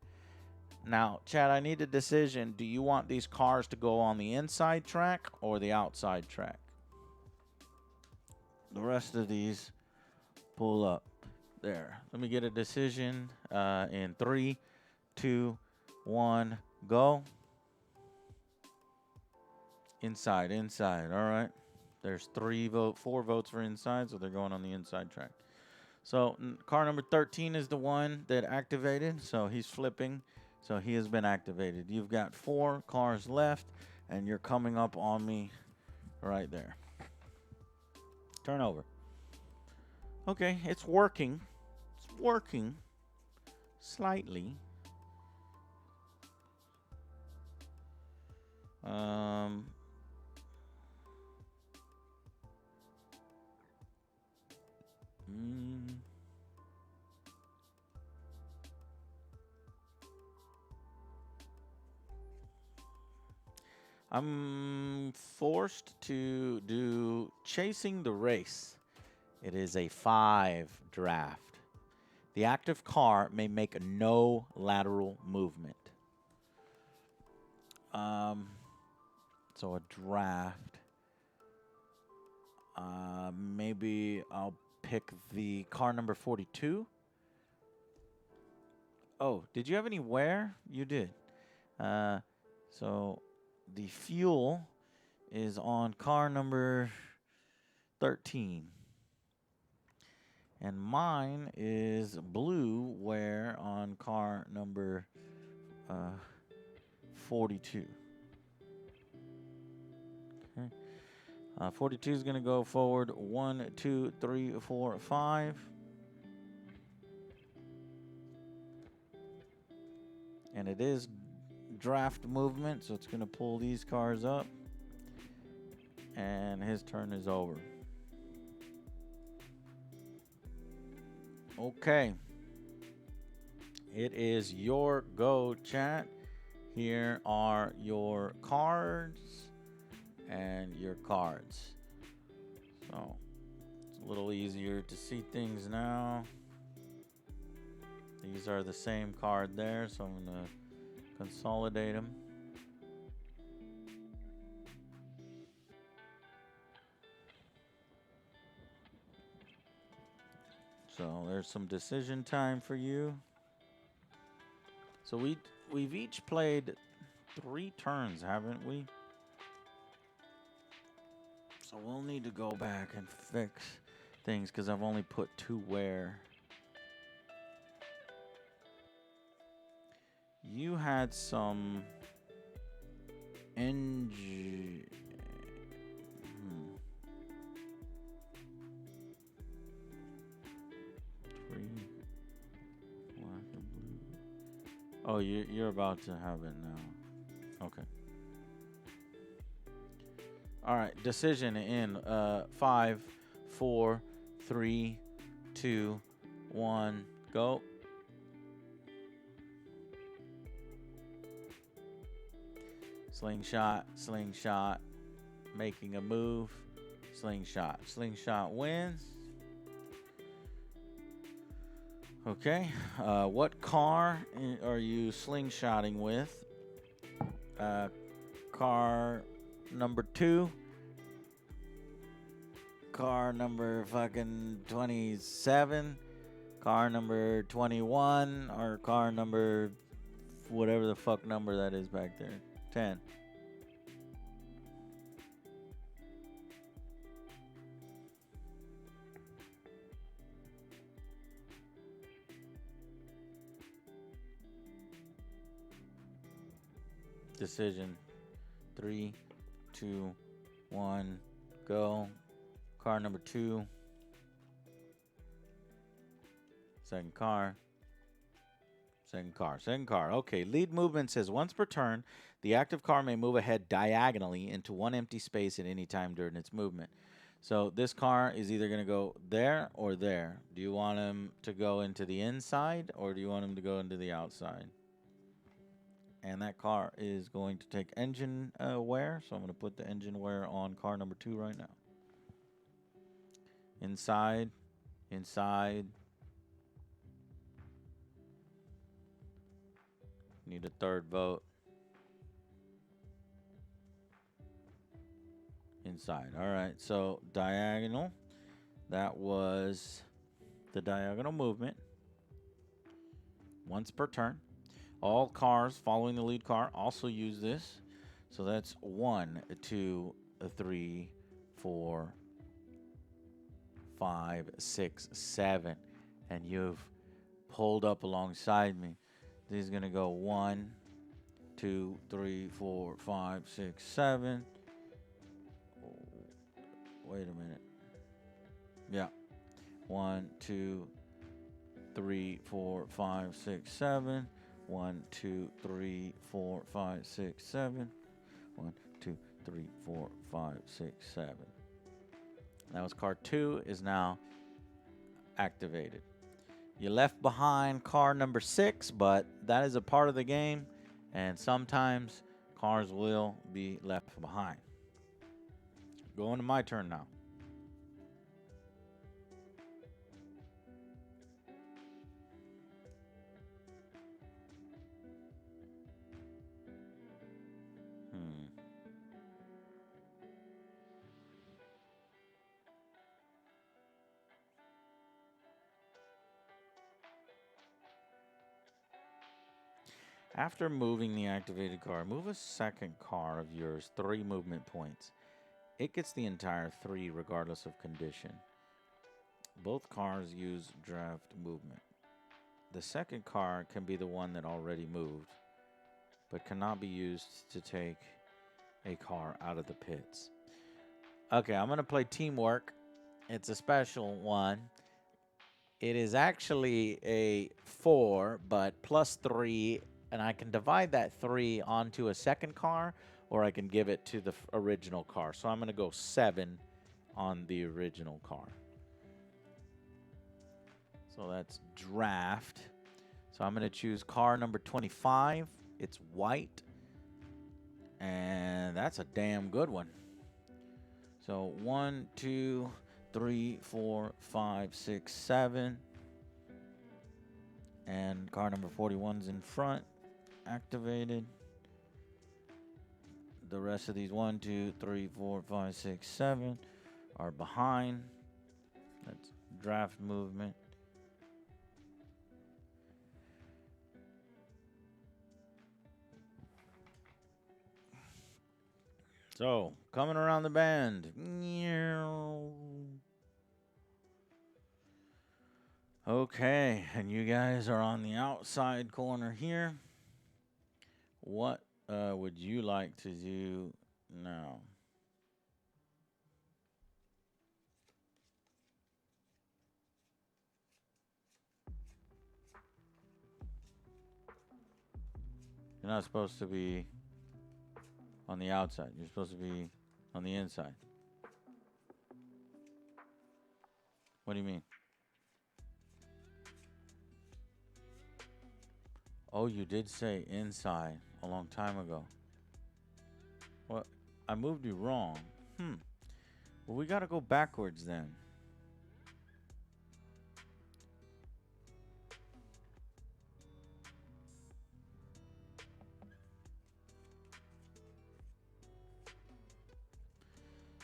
Now, Chad, I need a decision. Do you want these cars to go on the inside track or the outside track? The rest of these pull up. There. Let me get a decision in 3, 2, 1, go. Inside, inside. All right. There's 4 votes for inside, so they're going on the inside track. So car number 13 is the one that activated, so he's flipping. So he has been activated. You've got 4 cars left, and you're coming up on me right there. Turn over. Okay, it's working. It's working slightly. I'm forced to do chasing the race. It is a 5 draft. The active car may make no lateral movement. Um, so a draft. Maybe I'll pick the car number 42. Oh, did you have any wear? You did. So the fuel is on car number 13. And mine is blue wear on car number 42. Okay. 42 is going to go forward 1, 2, 3, 4, 5. And it is draft movement, so it's going to pull these cars up. And his turn is over. Okay. It is your go, chat. Here are your cards and your cards. So it's a little easier to see things now. These are the same card there, so I'm going to consolidate them. So there's some decision time for you. So we've each played 3 turns, haven't we? So we'll need to go back and fix things because I've only put 2 wear. You had some NG. Black and blue. Oh, you're about to have it now. Okay. All right. Decision in 5, 4, 3, 2, 1, go. Slingshot, slingshot, making a move, slingshot. Slingshot wins. Okay, what car are you slingshotting with? Car number 2, car number fucking 27, car number 21, or car number whatever the fuck number that is back there. 10. Decision. 3, 2, 1, go. Car number 2. Second car. Second car. Second car. Okay. Lead movement says once per turn, the active car may move ahead diagonally into one empty space at any time during its movement. So this car is either going to go there or there. Do you want him to go into the inside or do you want him to go into the outside? And that car is going to take engine wear. So I'm going to put the engine wear on car number 2 right now. Inside. Inside. Need a third vote. Inside. All right. So diagonal. That was the diagonal movement. Once per turn. All cars following the lead car also use this. So that's 1, 2, 3, 4, 5, 6, 7. And you've pulled up alongside me. This is going to go 1, 2, 3, 4, 5, 6, 7. Wait a minute. Yeah. 1, 2, 3, 4, 5, 6, 7. 1, 2, 3, 4, 5, 6, 7. 1, 2, 3, 4, 5, 6, 7. That was car 2 is now activated. You left behind car number 6, but that is a part of the game. And sometimes Cars will be left behind. Going to my turn now. Hmm. After moving the activated car, move a second car of yours 3 movement points. It gets the entire 3 regardless of condition. Both cars use draft movement. The second car can be the one that already moved, but cannot be used to take a car out of the pits. Okay, I'm going to play teamwork. It's a special one. It is actually a 4, but plus 3, and I can divide that 3 onto a second car, or I can give it to the original car. So I'm going to go 7 on the original car. So that's draft. So I'm going to choose car number 25. It's white. And that's a damn good one. So 1, 2, 3, 4, 5, 6, 7. And car number 41's in front. Activated. The rest of these 1, 2, 3, 4, 5, 6, 7 are behind. That's draft movement. So, coming around the bend. Okay, and you guys are on the outside corner here. What would you like to do now? You're not supposed to be on the outside. You're supposed to be on the inside. What do you mean? Oh, you did say inside a long time ago. Well, I moved you wrong. Well, we got to go backwards then.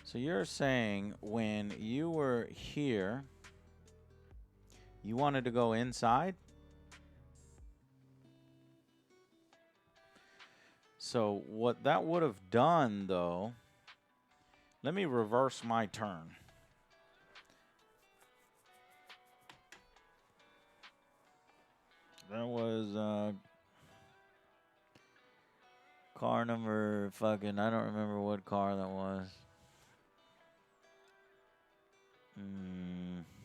So you're saying when you were here, you wanted to go inside? So what that would have done, though, let me reverse my turn. That was car number fucking, I don't remember what car that was.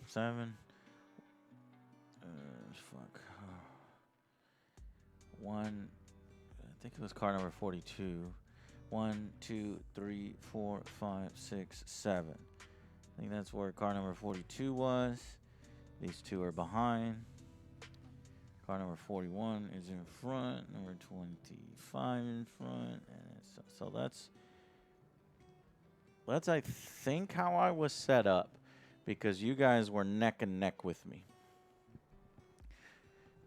7. Fuck. 1. I think it was car number 42. 1, 2, 3, 4, 5, 6, 7. I think that's where car number 42 was. These two are behind. Car number 41 is in front. Number 25 in front. And so that's I think how I was set up, because you guys were neck and neck with me.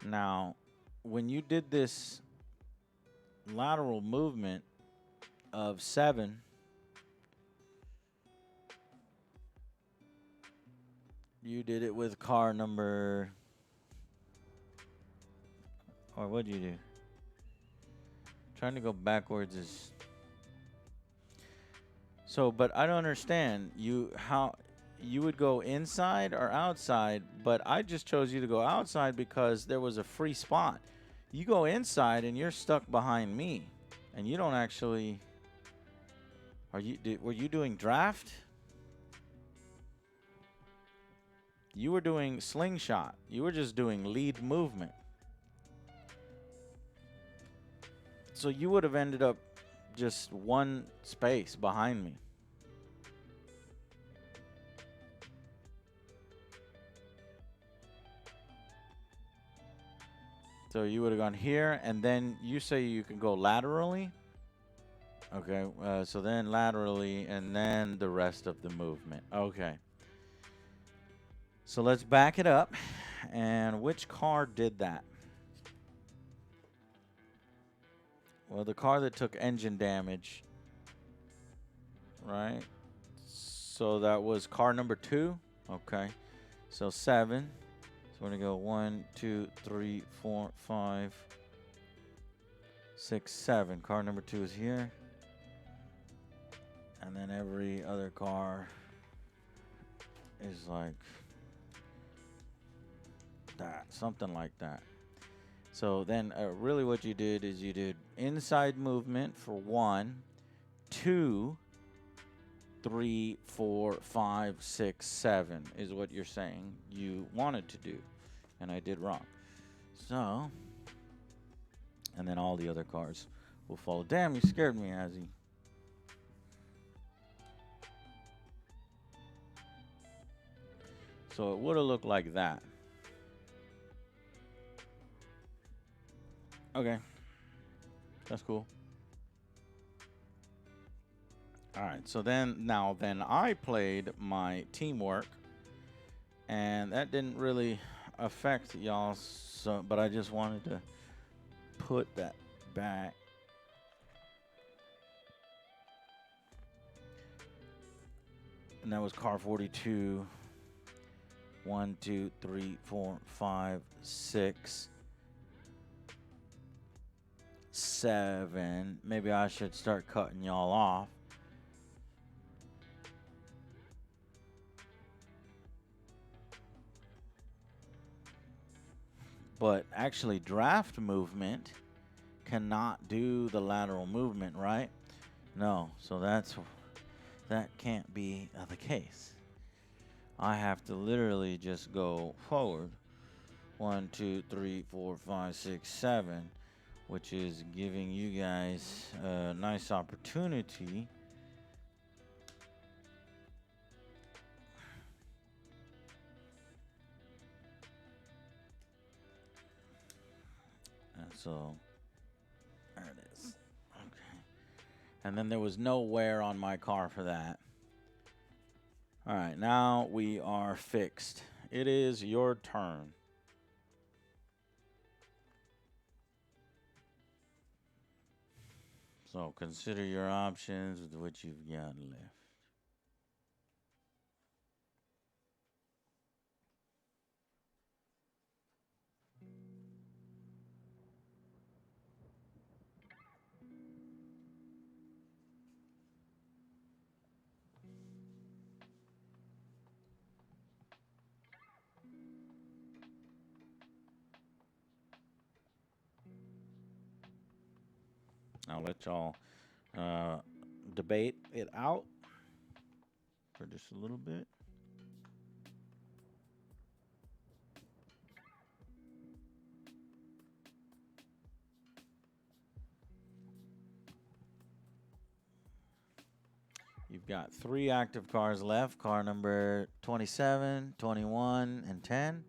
Now, when you did this lateral movement of 7, you did it with car number, or what did you do? Trying to go backwards is so, but I don't understand how you would go inside or outside, but I just chose you to go outside because there was a free spot. You go inside and you're stuck behind me, and you don't actually. Were you doing draft? You were doing slingshot. You were just doing lead movement. So you would have ended up just one space behind me. So you would have gone here, and then you say you can go laterally? Okay, so then laterally, and then the rest of the movement. Okay, so let's back it up. And which car did that? Well, the car that took engine damage, right? So that was car number 2. Okay, so 7. So we're gonna go 1, 2, 3, 4, 5, 6, 7. Car number 2 is here, and then every other car is like that, something like that. So then, really, what you did is you did inside movement for 1, 2, 3, 4, 5, 6, 7 is what you're saying you wanted to do, and I did wrong. So, and then all the other cars will follow. Damn, you scared me, Azzy. So it would have looked like that. Okay, that's cool. All right, so then I played my teamwork, and that didn't really affect y'all. So, but I just wanted to put that back. And that was car 42. 1, 2, 3, 4, 5, 6, 7. Maybe I should start cutting y'all off. But actually, draft movement cannot do the lateral movement, right? No, so that can't be the case. I have to literally just go forward. 1, 2, 3, 4, 5, 6, 7, which is giving you guys a nice opportunity. And so there it is. Okay. And then there was no wear on my car for that. All right, now we are fixed. It is your turn. So consider your options with what you've got left. I'll let y'all debate it out for just a little bit. You've got 3 active cars left. Car number 27, 21, and 10.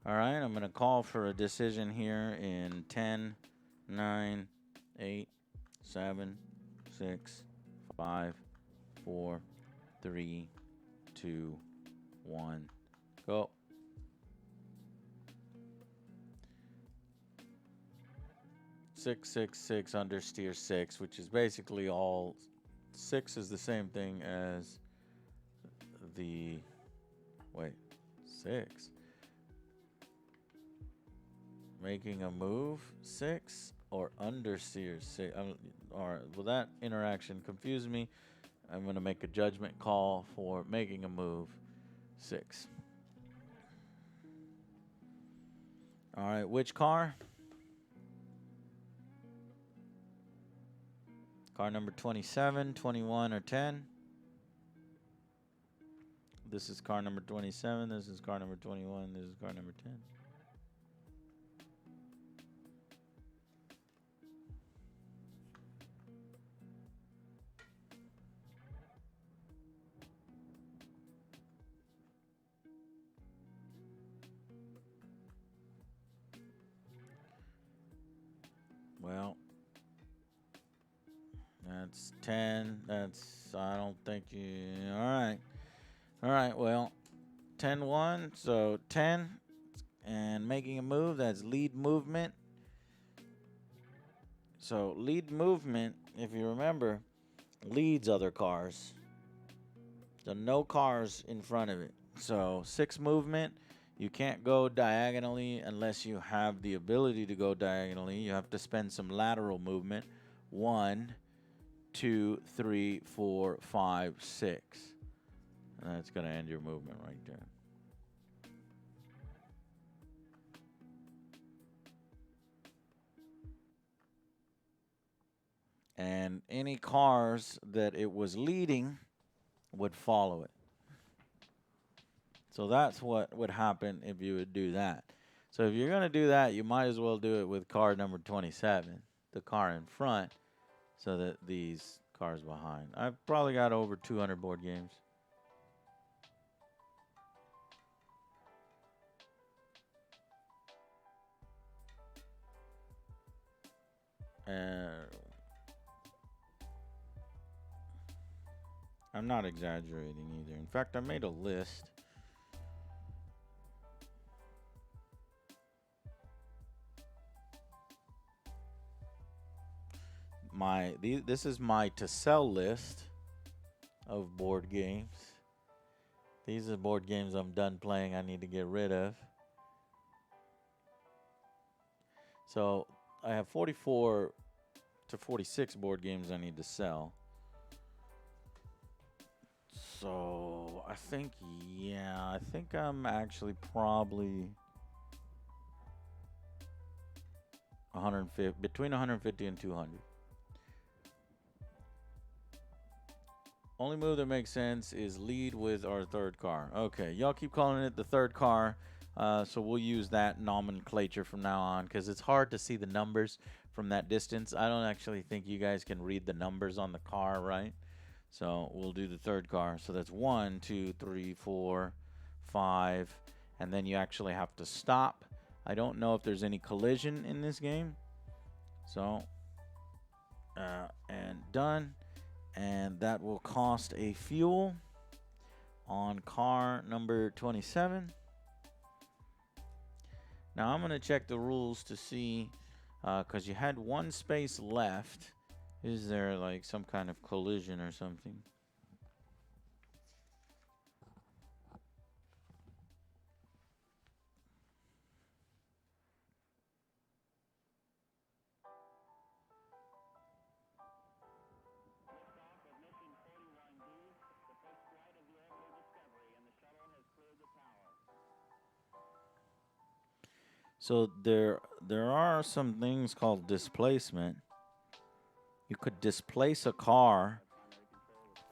All right, I'm going to call for a decision here in 10, 9, 8, 7, 6, 5, 4, 3, 2, 1. Go. 6, 6, 6 understeer 6, which is basically all. 6 is the same thing as the. Wait, 6. Making a move 6 or understeer 6. All right, well, that interaction confused me. I'm going to make a judgment call for making a move 6. All right, which car? Car number 27, 21, or 10? This is car number 27. This is car number 21. This is car number 10. That's 10. I don't think you, all right. All right, well, 10-1. So 10 and making a move, that's lead movement. So lead movement, if you remember, leads other cars. So no cars in front of it. So 6 movement, you can't go diagonally unless you have the ability to go diagonally. You have to spend some lateral movement. 1, 2, 3, 4, 5, 6. And that's going to end your movement right there. And any cars that it was leading would follow it. So that's what would happen if you would do that. So if you're going to do that, you might as well do it with car number 27, the car in front, so that these cars behind. I've probably got over 200 board games. I'm not exaggerating either. In fact, I made a list. This is my to sell list of board games. These are board games I'm done playing I need to get rid of. So I have 44 to 46 board games I need to sell. So I think, yeah, I think I'm actually probably 150, between 150 and 200. Only move that makes sense is lead with our third car. Okay, y'all keep calling it the third car, so we'll use that nomenclature from now on because it's hard to see the numbers from that distance. I don't actually think you guys can read the numbers on the car, right? So we'll do the third car. So that's 1, 2, 3, 4, 5, and then you actually have to stop. I don't know if there's any collision in this game. So, and done. And that will cost a fuel on car number 27. Now I'm going to check the rules to see, because you had 1 space left. Is there like some kind of collision or something? So there are some things called displacement. You could displace a car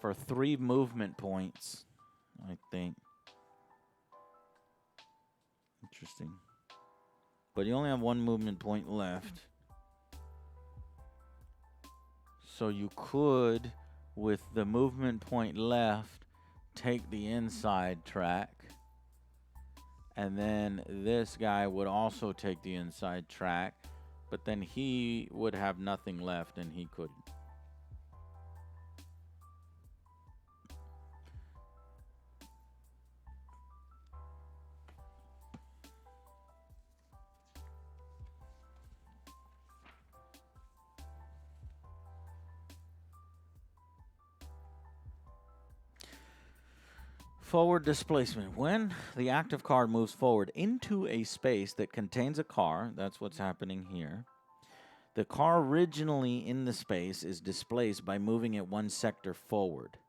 for 3 movement points, I think. Interesting. But you only have 1 movement point left. So you could, with the movement point left, take the inside track. And then this guy would also take the inside track, but then he would have nothing left and he couldn't. Forward displacement. When the active card moves forward into a space that contains a car, that's what's happening here, the car originally in the space is displaced by moving it 1 sector forward.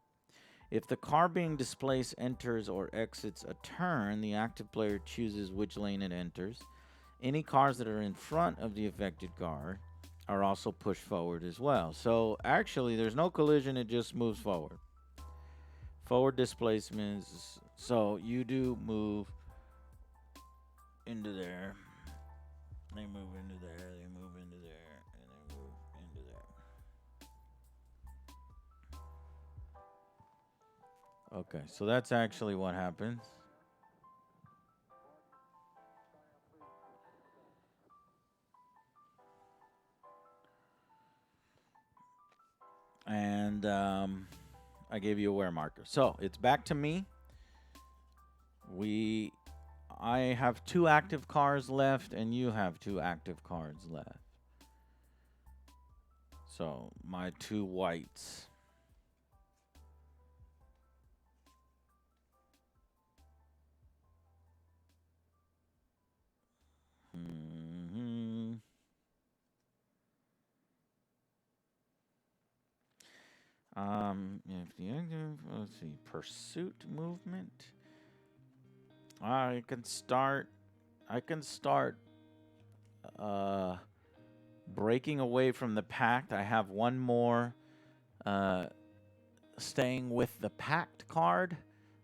If the car being displaced enters or exits a turn, the active player chooses which lane it enters. Any cars that are in front of the affected car are also pushed forward as well. So actually, there's no collision, it just moves forward. Forward displacements, so you do move into there. They move into there, they move into there, and they move into there. Okay, so that's actually what happens. And I gave you a wear marker. So it's back to me. I have 2 active cards left, and you have 2 active cards left. So my 2 whites. Mm-hmm. If the let's see, pursuit movement. I can start. I can start. Uh, breaking away from the pact. I have one more. Uh, staying with the pact card.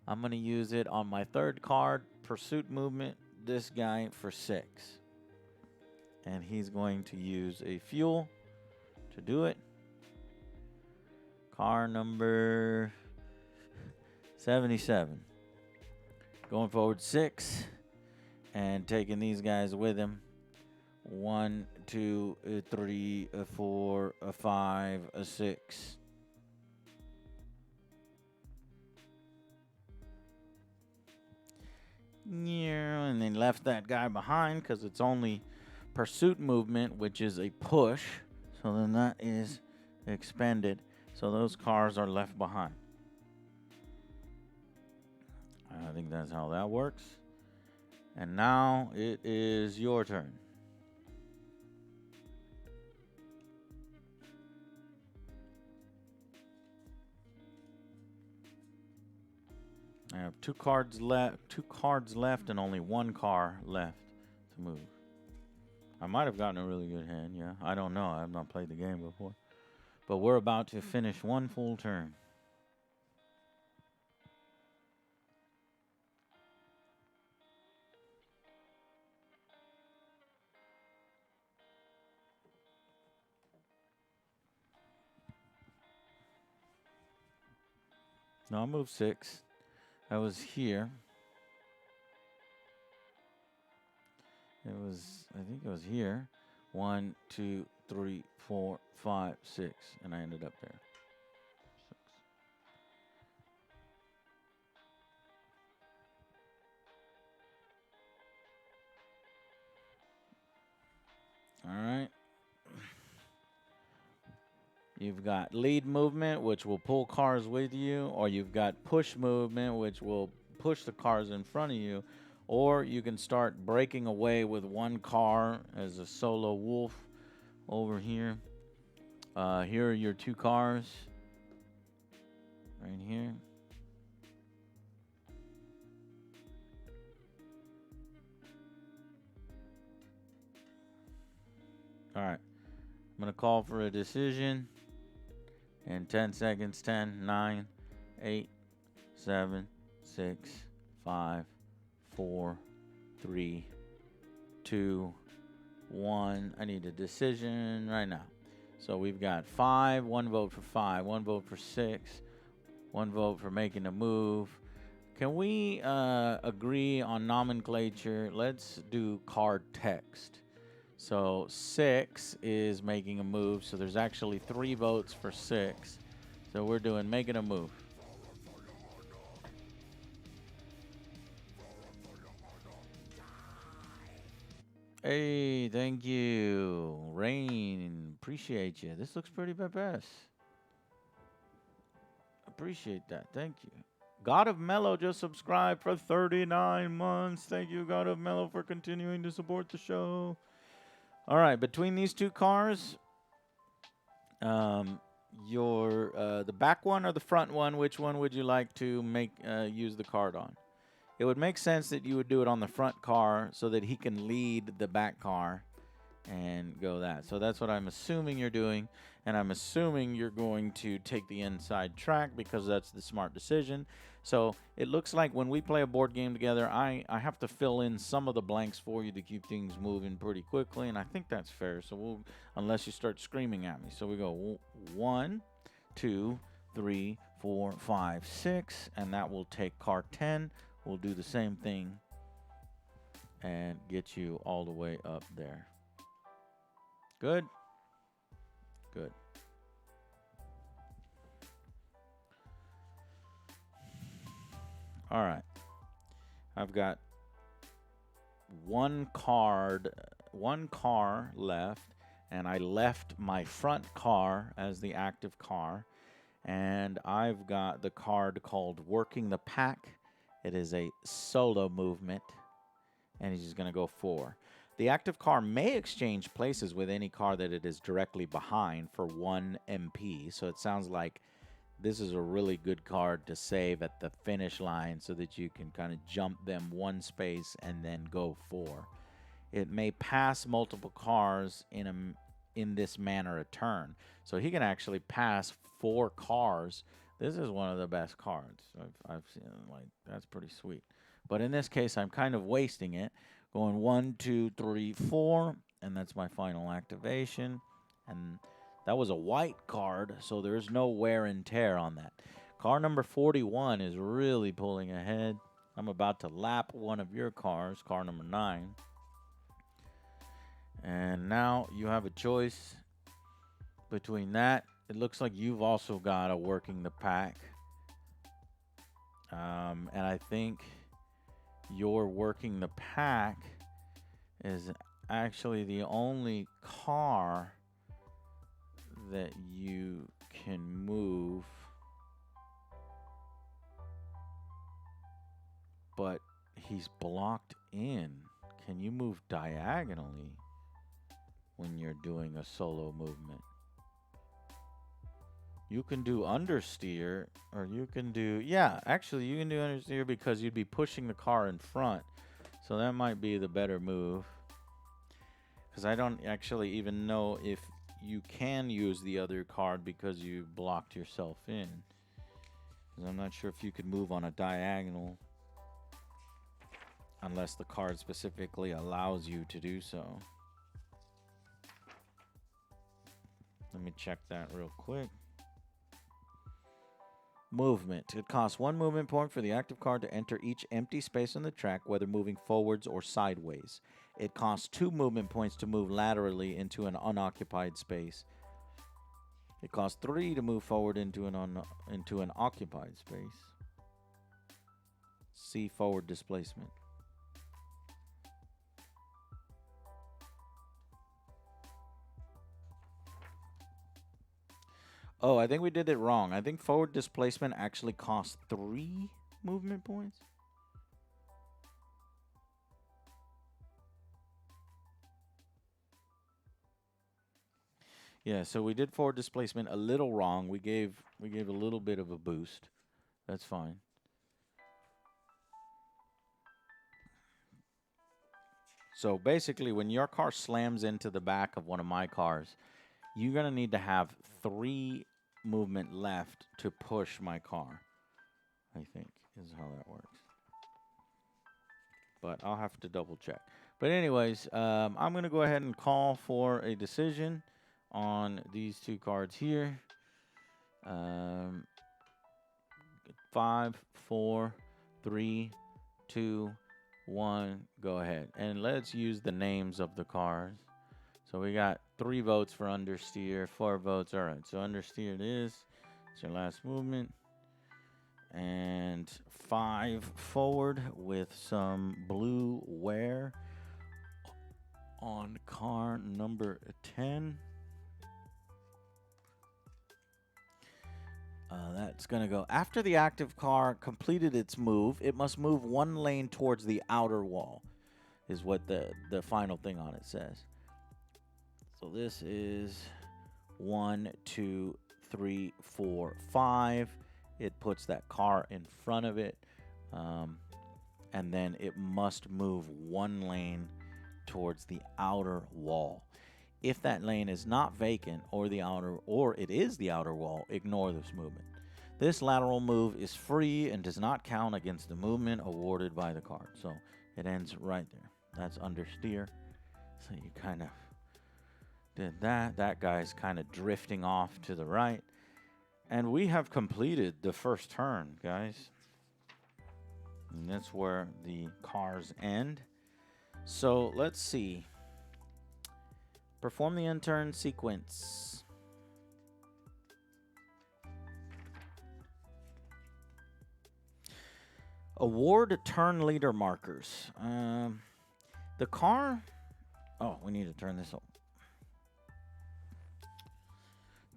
I'm gonna use it on my 3rd card. Pursuit movement. This guy for 6, and he's going to use a fuel to do it. Car number 77. Going forward 6 and taking these guys with him. 1, 2, 3, 4, 5, 6. Yeah, and then left that guy behind because it's only pursuit movement, which is a push. So then that is expended. So those cars are left behind. I think that's how that works. And now it is your turn. I have 2 cards left. 2 cards left, and only 1 car left to move. I might have gotten a really good hand. Yeah, I don't know. I have not played the game before, but we're about to finish 1 full turn. No, I moved 6. I was here. I think it was here. 1, 2, 3, 4, 5, 6, and I ended up there. 6. All right. You've got lead movement, which will pull cars with you, or you've got push movement, which will push the cars in front of you, or you can start breaking away with 1 car as a solo wolf over here. Here are your 2 cars right here. All right. I'm going to call for a decision in 10 seconds. 10, 9, 8, 7, 6, 5, 4, 3, 2, 1. I need a decision right now. So we've got 5, 1 vote for 5, 1 vote for 6, 1 vote for making a move. Can we agree on nomenclature? Let's do card text. So 6 is making a move. So there's actually 3 votes for 6. So we're doing making a move. Hey, thank you. Rain, appreciate you. This looks pretty badass. Appreciate that. Thank you. God of Mellow just subscribed for 39 months. Thank you, God of Mellow, for continuing to support the show. All right, between these 2 cars, the back one or the front one, which one would you like to use the card on? It would make sense that you would do it on the front car so that he can lead the back car and go that. So that's what I'm assuming you're doing, and I'm assuming you're going to take the inside track because that's the smart decision. So it looks like when we play a board game together, I have to fill in some of the blanks for you to keep things moving pretty quickly, and I think that's fair. So unless you start screaming at me. So we go 1, 2, 3, 4, 5, 6, and that will take car 10. We'll do the same thing and get you all the way up there. Good? Good. All right. I've got one card, one car left, and I left my front car as the active car. And I've got the card called Working the Pack. It is a solo movement, and he's just going to go 4. The active car may exchange places with any car that it is directly behind for 1 MP. So it sounds like this is a really good card to save at the finish line so that you can kind of jump them 1 space and then go 4. It may pass multiple cars in this manner a turn. So he can actually pass 4 cars. This is one of the best cards I've seen. Like, that's pretty sweet. But in this case, I'm kind of wasting it. Going 1, 2, 3, 4, and that's my final activation. And that was a white card, so there's no wear and tear on that. Car number 41 is really pulling ahead. I'm about to lap one of your cars, car number 9. And now you have a choice between that. It looks like you've also got a Working the Pack. And I think your Working the Pack is actually the only car that you can move. But he's blocked in. Can you move diagonally when you're doing a solo movement? You can do understeer, or you can do, yeah, actually you can do understeer because you'd be pushing the car in front. So that might be the better move. Because I don't actually even know if you can use the other card because you blocked yourself in. Because I'm not sure if you could move on a diagonal unless the card specifically allows you to do so. Let me check that real quick. Movement. It costs 1 movement point for the active card to enter each empty space on the track, whether moving forwards or sideways. It costs 2 movement points to move laterally into an unoccupied space. It costs 3 to move forward into an occupied space. See forward displacement. Oh, I think we did it wrong. I think forward displacement actually costs 3 movement points. Yeah, so we did forward displacement a little wrong. We gave a little bit of a boost. That's fine. So basically, when your car slams into the back of one of my cars, you're going to need to have 3 movement left to push my car, I think, is how that works. But I'll have to double check. But anyways, I'm going to go ahead and call for a decision on these 2 cards here. 5, 4, 3, 2, 1, go ahead. And let's use the names of the cars. So we got 3 votes for understeer, 4 votes. All right, so understeer it is. It's your last movement. And 5 forward with some blue wear on car number 10. That's going to go. After the active car completed its move, it must move 1 lane towards the outer wall, is what the final thing on it says. So this is 1, 2, 3, 4, 5. It puts that car in front of it. And then it must move 1 lane towards the outer wall. If that lane is not vacant or it is the outer wall, ignore this movement. This lateral move is free and does not count against the movement awarded by the card. So it ends right there. That's understeer. So you kind of did that. That guy's kind of drifting off to the right. And we have completed the first turn, guys. And that's where the cars end. So let's see. Perform the end turn sequence. Award turn leader markers. The car. Oh, we need to turn this up.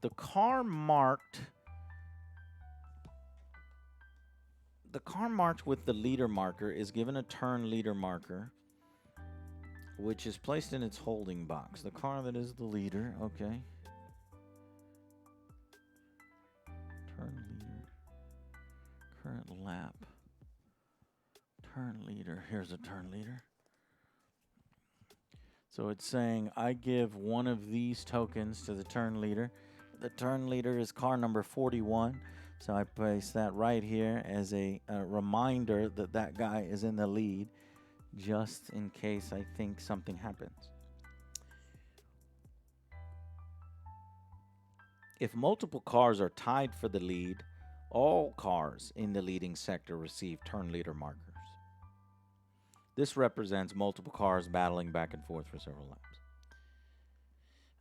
The car marked. The car marked with the leader marker is given a turn leader marker, which is placed in its holding box. The car that is the leader. Okay. Turn leader. Current lap. Turn leader. Here's a turn leader. So it's saying I give one of these tokens to the turn leader. The turn leader is car number 41. So I place that right here as a reminder that that guy is in the lead, just in case I think something happens. If multiple cars are tied for the lead, all cars in the leading sector receive turn leader markers. This represents multiple cars battling back and forth for several laps.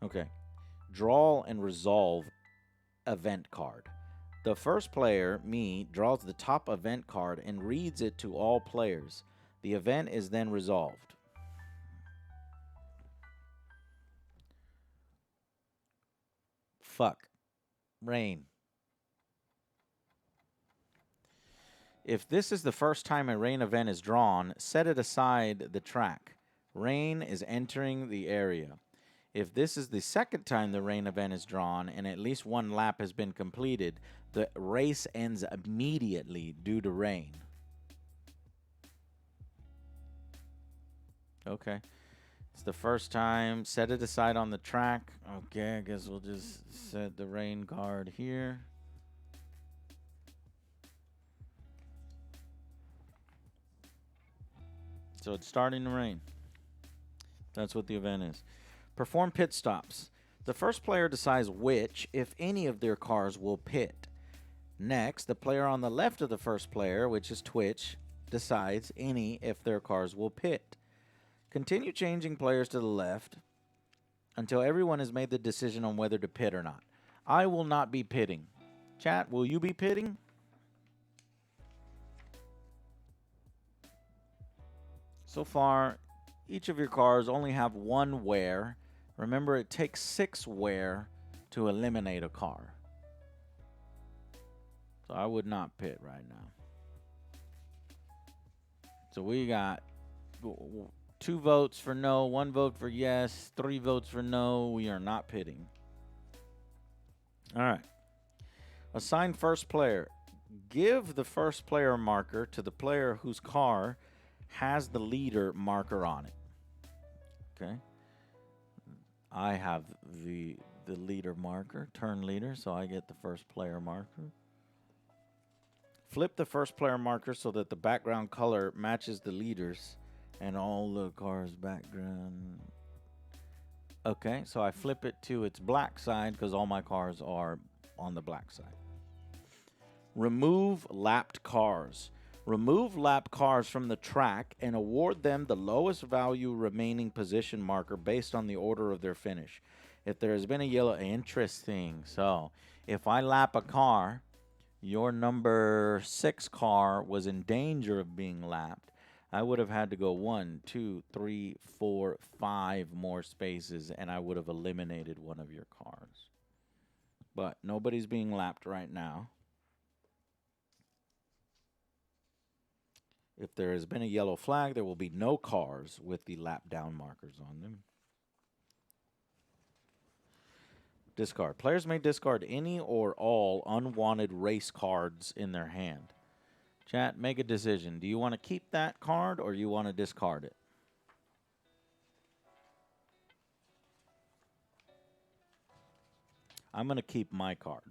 Okay. Draw and resolve event card. The first player, me, draws the top event card and reads it to all players. The event is then resolved. Fuck. Rain. If this is the first time a rain event is drawn, set it aside the track. Rain is entering the area. If this is the second time the rain event is drawn and at least one lap has been completed, the race ends immediately due to rain. Okay. It's the first time. Set it aside on the track. Okay, I guess we'll just set the rain card here. So it's starting to rain. That's what the event is. Perform pit stops. The first player decides which, if any, of their cars will pit. Next, the player on the left of the first player, which is Twitch, decides any if their cars will pit. Continue changing players to the left until everyone has made the decision on whether to pit or not. I will not be pitting. Chat, will you be pitting? So far, each of your cars only have one wear. Remember, it takes 6 wear to eliminate a car. So I would not pit right now. So we got 2 votes for no, 1 vote for yes, 3 votes for no. We are not pitting. All right. Assign first player. Give the first player marker to the player whose car has the leader marker on it. Okay. I have the leader marker, turn leader, so I get the first player marker. Flip the first player marker so that the background color matches the leaders and all the cars' background. Okay, so I flip it to its black side because all my cars are on the black side. Remove lapped cars. Remove lap cars from the track and award them the lowest value remaining position marker based on the order of their finish. If there has been a yellow... Interesting. So, if I lap a car, your number 6 car was in danger of being lapped, I would have had to go 1, 2, 3, 4, 5 more spaces, and I would have eliminated one of your cars. But nobody's being lapped right now. If there has been a yellow flag, there will be no cars with the lap down markers on them. Discard. Players may discard any or all unwanted race cards in their hand. Chat, make a decision. Do you want to keep that card or do you want to discard it? I'm going to keep my card.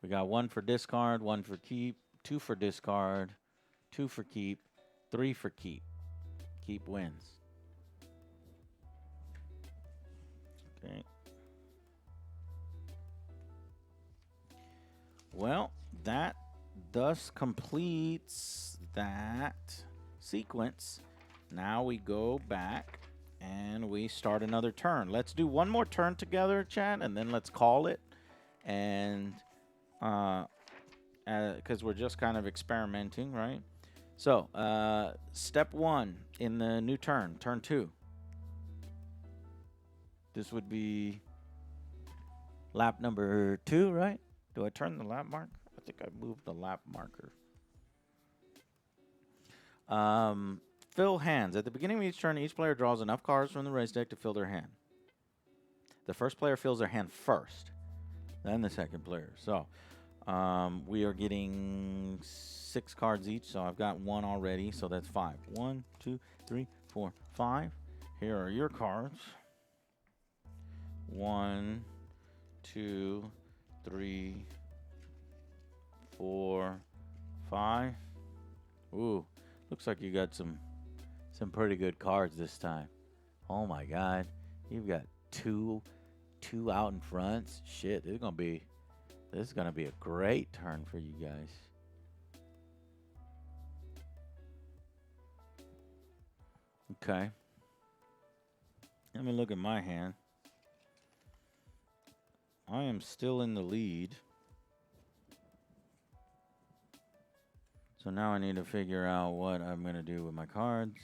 We got 1 for discard, 1 for keep, 2 for discard, 2 for keep, 3 for keep. Keep wins. Okay. Well, that thus completes that sequence. Now we go back and we start another turn. Let's do one more turn together, chat, and then let's call it. And because we're just kind of experimenting, right? So, step 1 in the new turn, turn 2. This would be lap number 2, right? Do I turn the lap mark? I think I moved the lap marker. Fill hands. At the beginning of each turn, each player draws enough cards from the race deck to fill their hand. The first player fills their hand first, then the second player. So, we are getting 6 cards each, so I've got 1 already, so that's 5. 1, 2, 3, 4, 5. Here are your cards. 1, 2, 3, 4, 5. Ooh, looks like you got some pretty good cards this time. Oh my God, you've got two out in front. Shit, this is gonna be a great turn for you guys. Okay. Let me look at my hand. I am still in the lead. So now I need to figure out what I'm going to do with my cards.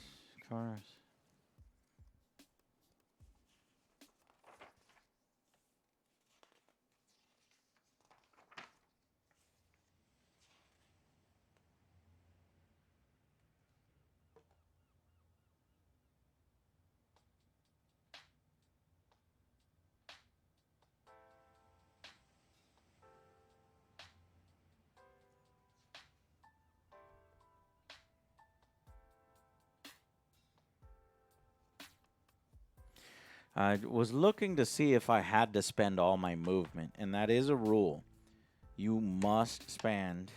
I was looking to see if I had to spend all my movement, and that is a rule. You must spend.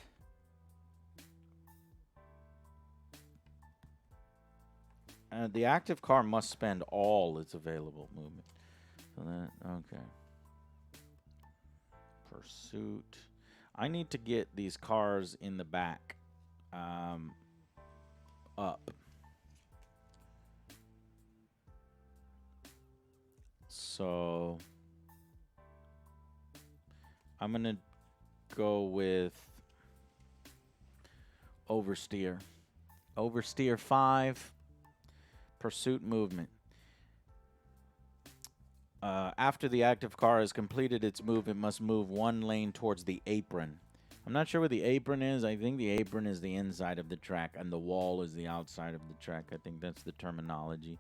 The active car must spend all its available movement. So that, okay. Pursuit. I need to get these cars in the back up. So I'm going to go with oversteer. Oversteer 5. Pursuit movement. After the active car has completed its move, it must move 1 lane towards the apron. I'm not sure what the apron is. I think the apron is the inside of the track, and the wall is the outside of the track. I think that's the terminology.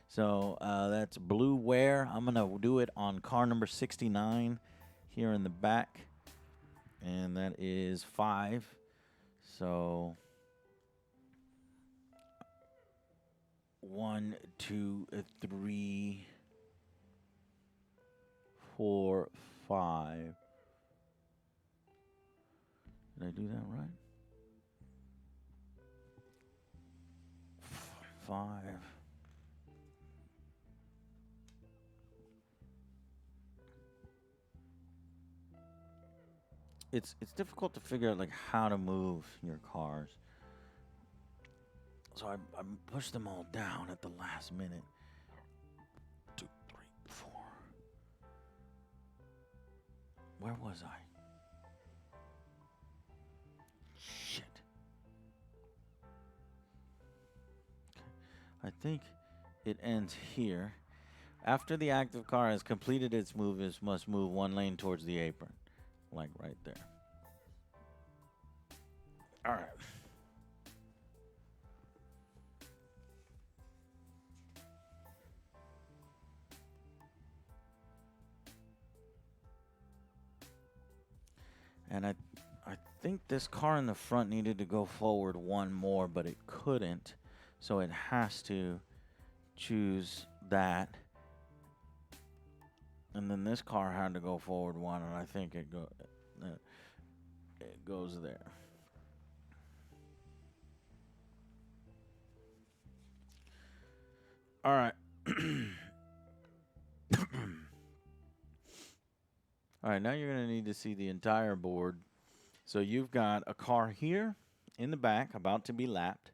So that's blue wear. I'm going to do it on car number 69 here in the back. And that is 5. So 1, 2, 3, 4, 5. Did I do that right? 5. It's difficult to figure out like how to move your cars. So I pushed them all down at the last minute. 2, 3, 4. Where was I? Shit. Okay. I think it ends here. After the active car has completed its move, it must move 1 lane towards the apron. Like right there. All right. And I think this car in the front needed to go forward 1 more, but it couldn't. So it has to choose that. And then this car had to go forward 1, and I think it goes there. All right. All right, now you're going to need to see the entire board. So you've got a car here in the back about to be lapped.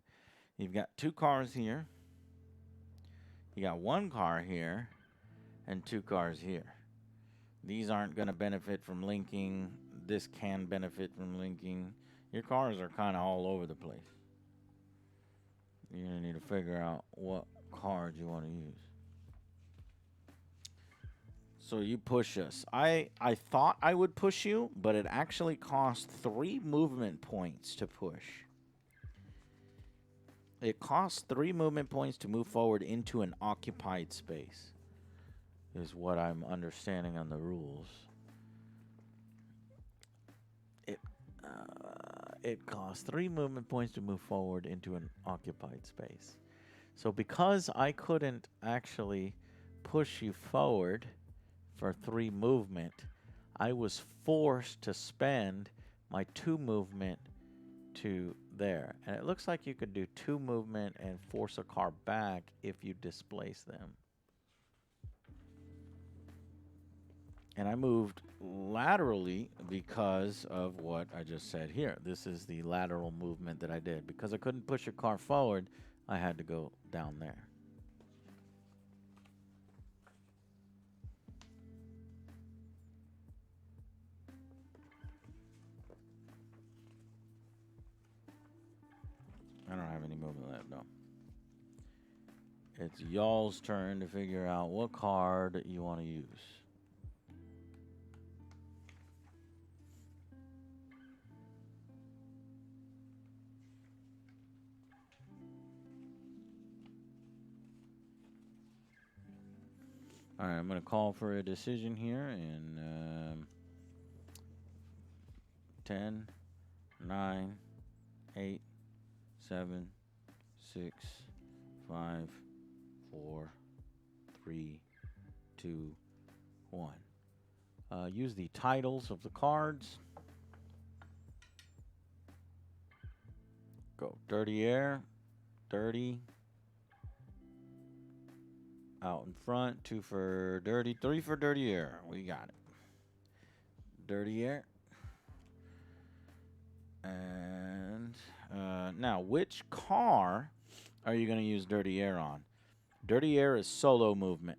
You've got 2 cars here. You got 1 car here and 2 cars here. These aren't going to benefit from linking. this can benefit from linking. Your cars are kind of all over the place. You're going to need to figure out what card you want to use. So you push us. I thought I would push you, but it actually cost 3 movement points to push. It costs 3 movement points to move forward into an occupied space, is what I'm understanding on the rules. It costs 3 movement points to move forward into an occupied space. So because I couldn't actually push you forward for 3 movement, I was forced to spend my 2 movement to there. And it looks like you could do 2 movement and force a car back if you displace them. And I moved laterally because of what I just said here. This is the lateral movement that I did. Because I couldn't push a car forward, I had to go down there. I don't have any movement left, no. It's y'all's turn to figure out what card you want to use. All right, I'm going to call for a decision here in 10, 9, 8, 7, 6, 5, 4, 3, 2, 1. Use the titles of the cards. Go Dirty Air, Dirty. Out in front, 2 for Dirty, 3 for Dirty Air. We got it. Dirty Air. And now, which car are you going to use Dirty Air on? Dirty Air is solo movement.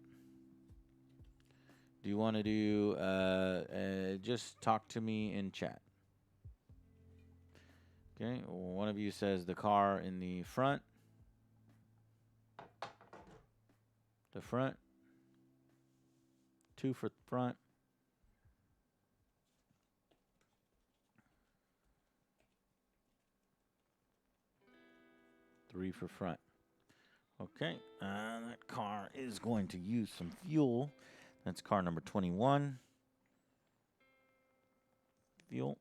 Do you want to do, just talk to me in chat. Okay, one of you says the car in the front. The front. 2 for front. 3 for front. Okay, that car is going to use some fuel. That's car number 21. Fuel.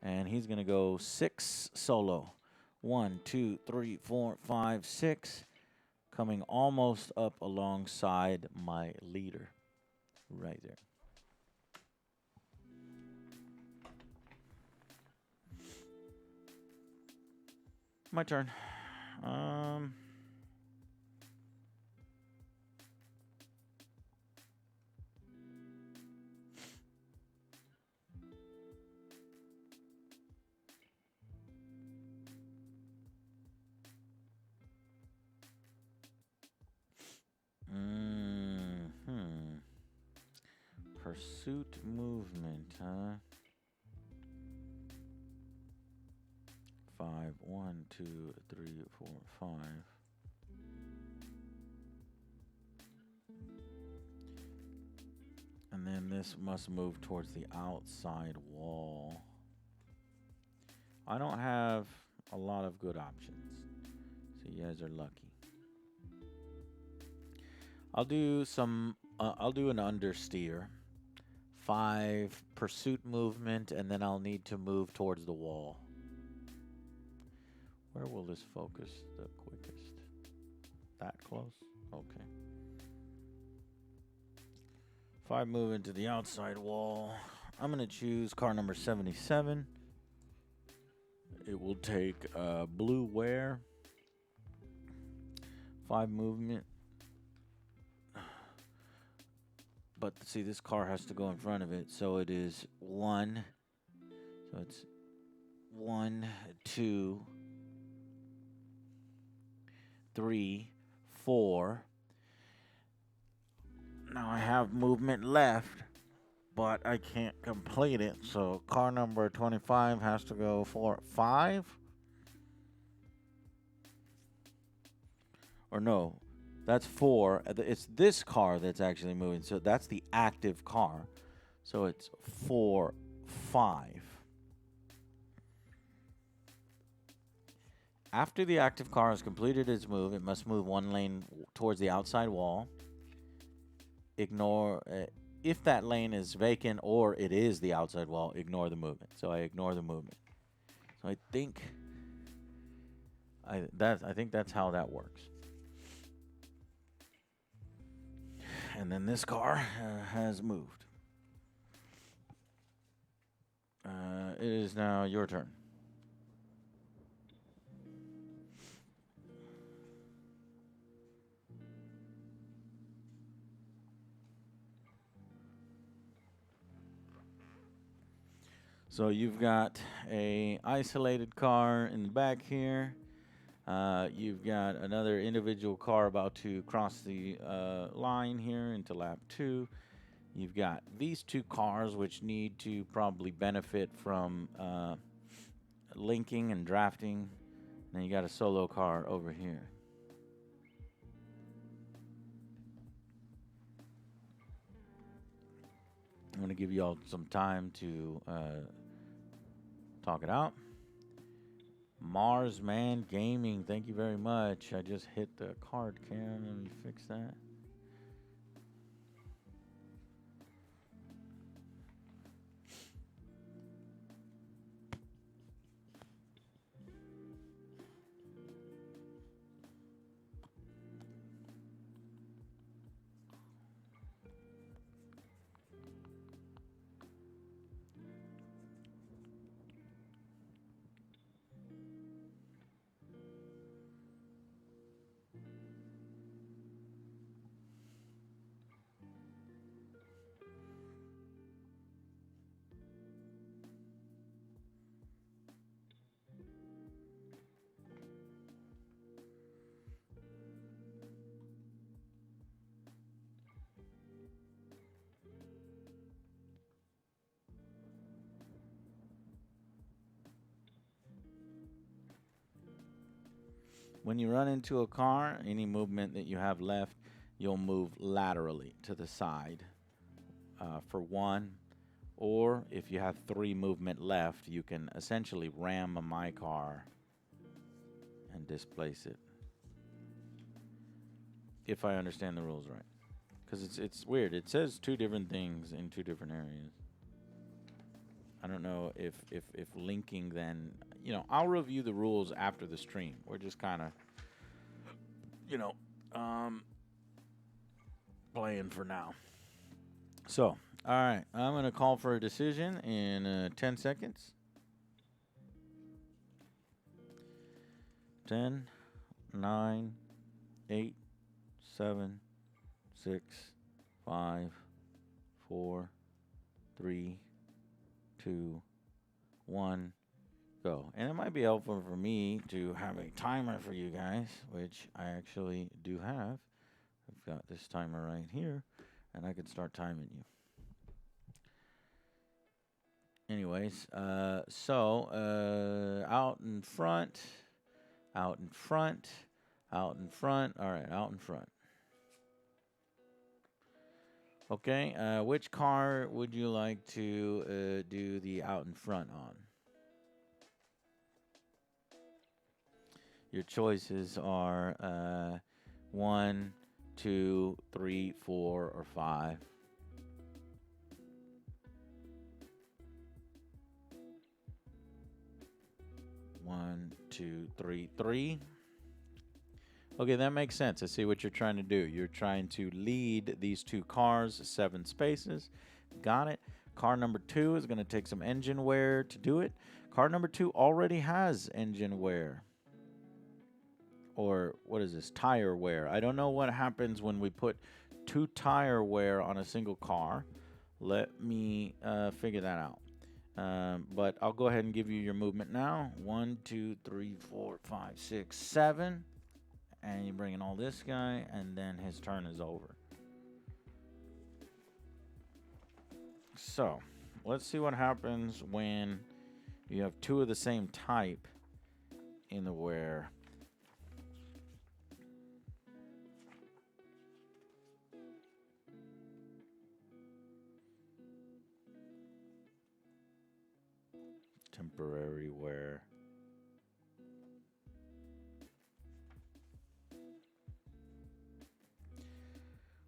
And he's going to go 6 solo. 1, 2, 3, 4, 5, 6. Coming almost up alongside my leader. Right there. My turn. Pursuit movement, huh? 5, 1, 2, 3, 4, 5. And then this must move towards the outside wall. I don't have a lot of good options, so you guys are lucky. I'll do some. I'll do an understeer. 5 pursuit movement, and then I'll need to move towards the wall. Where will this focus the quickest? That close? Okay. 5 moving to the outside wall. I'm going to choose car number 77. It will take blue wear. 5 movement. But see, this car has to go in front of it, so it is 1. So it's 1, 2, 3, 4. Now I have movement left. but I can't complete it. So car number 25 has to go for 5. Or no, that's 4. It's this car that's actually moving. So that's the active car. So it's 4, 5. After the active car has completed its move, it must move one lane towards the outside wall. Ignore if that lane is vacant or it is the outside wall. Ignore the movement. So I ignore the movement. So I think that's how that works. And then this car has moved. It is now your turn. So you've got a isolated car in the back here. You've got another individual car about to cross the line here into lap 2. You've got these 2 cars which need to probably benefit from linking and drafting. And then you got a solo car over here. I'm going to give you all some time to talk it out. Mars Man Gaming, thank you very much. I just hit the card cam. Let me fix that. When you run into a car, any movement that you have left, you'll move laterally to the side for 1. Or if you have 3 movement left, you can essentially ram my car and displace it. If I understand the rules right. Because it's weird. It says 2 different things in 2 different areas. I don't know if linking then, I'll review the rules after the stream. We're just kind of, you know, um, playing for now. So, all right, I'm going to call for a decision in 10 seconds. 10, 9, 8, 7, 6, 5, 4, 3, 2, 1, go. And it might be helpful for me to have a timer for you guys, which I actually do have. I've got this timer right here, and I can start timing you. Anyways, out in front, out in front, out in front. All right, out in front. Okay, which car would you like to do the out in front on? Your choices are 1, 2, 3, 4, or 5. 1, 2, 3, 3. Okay, that makes sense. I see what you're trying to do. You're trying to lead these 2 cars 7 spaces. Got it. Car number 2 is going to take some engine wear to do it. Car number 2 already has engine wear. Or what is this? Tire wear. I don't know what happens when we put 2 tire wear on a single car. Let me figure that out. But I'll go ahead and give you your movement now. 1, 2, 3, 4, 5, 6, 7. And you bring in all this guy, and then his turn is over. So, let's see what happens when you have two of the same type in the wear. Temporary wear.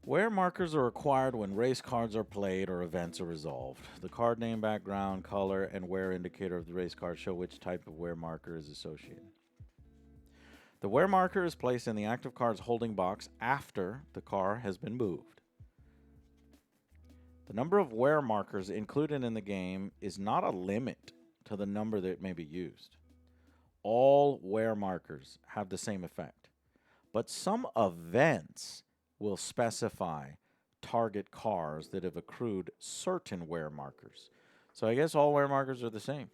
Wear markers are required when race cards are played or events are resolved. The card name, background, color, and wear indicator of the race card show which type of wear marker is associated. The wear marker is placed in the active card's holding box after the car has been moved. The number of wear markers included in the game is not a limit to the number that may be used. All wear markers have the same effect, but some events will specify target cars that have accrued certain wear markers. So I guess all wear markers are the same.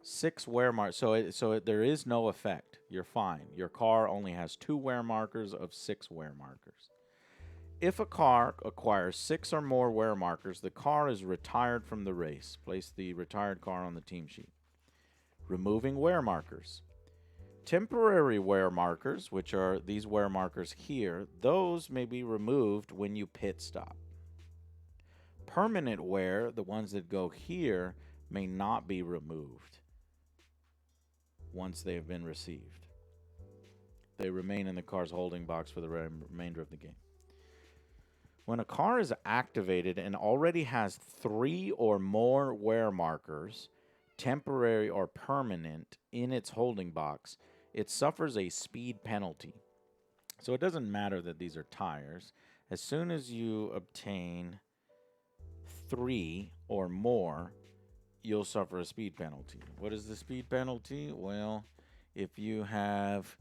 6 wear markers. So there is no effect. You're fine. Your car only has 2 wear markers of 6 wear markers. If a car acquires 6 or more wear markers, the car is retired from the race. Place the retired car on the team sheet. Removing wear markers. Temporary wear markers, which are these wear markers here, those may be removed when you pit stop. Permanent wear, the ones that go here, may not be removed once they have been received. They remain in the car's holding box for the remainder of the game. When a car is activated and already has 3 or more wear markers, temporary or permanent, in its holding box, it suffers a speed penalty. So it doesn't matter that these are tires. As soon as you obtain 3 or more, you'll suffer a speed penalty. What is the speed penalty? Well, if you have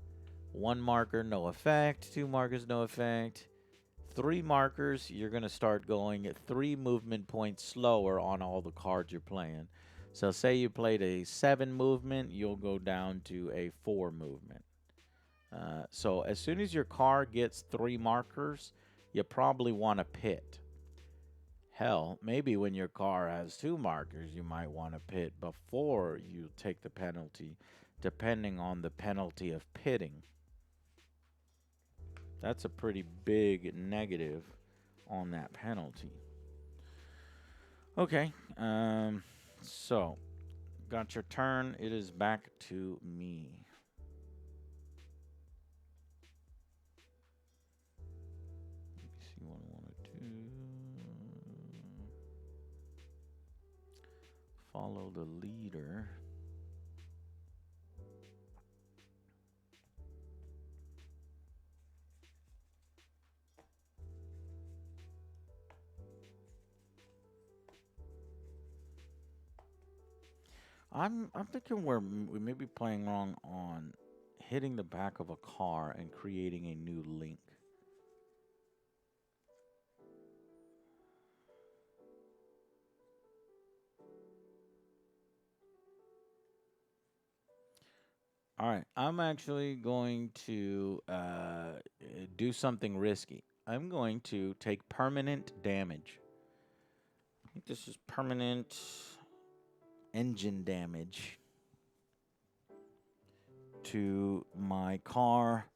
1 marker, no effect, 2 markers, no effect, 3 markers, you're going to start going at 3 movement points slower on all the cards you're playing. So say you played a 7 movement, you'll go down to a 4 movement. So as soon as your car gets 3 markers, you probably want to pit. Hell, maybe when your car has 2 markers, you might want to pit before you take the penalty, depending on the penalty of pitting. That's a pretty big negative on that penalty. Okay, so got your turn. It is back to me. Let's see what I want to do. Follow the leader. I'm thinking we may be playing wrong on hitting the back of a car and creating a new link. All right, I'm actually going to do something risky. I'm going to take permanent damage. I think this is permanent engine damage to my car,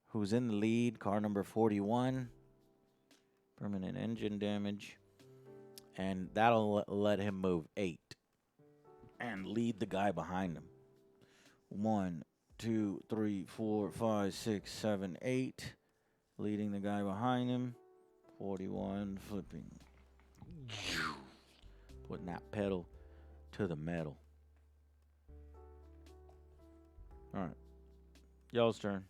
who's in the lead, car number 41. Permanent engine damage. And that'll let him move 8 and lead the guy behind him. 1, 2, 3, 4, 5, 6, 7, 8. Leading the guy behind him. 41, flipping. Putting that pedal to the metal. All right. Y'all's turn.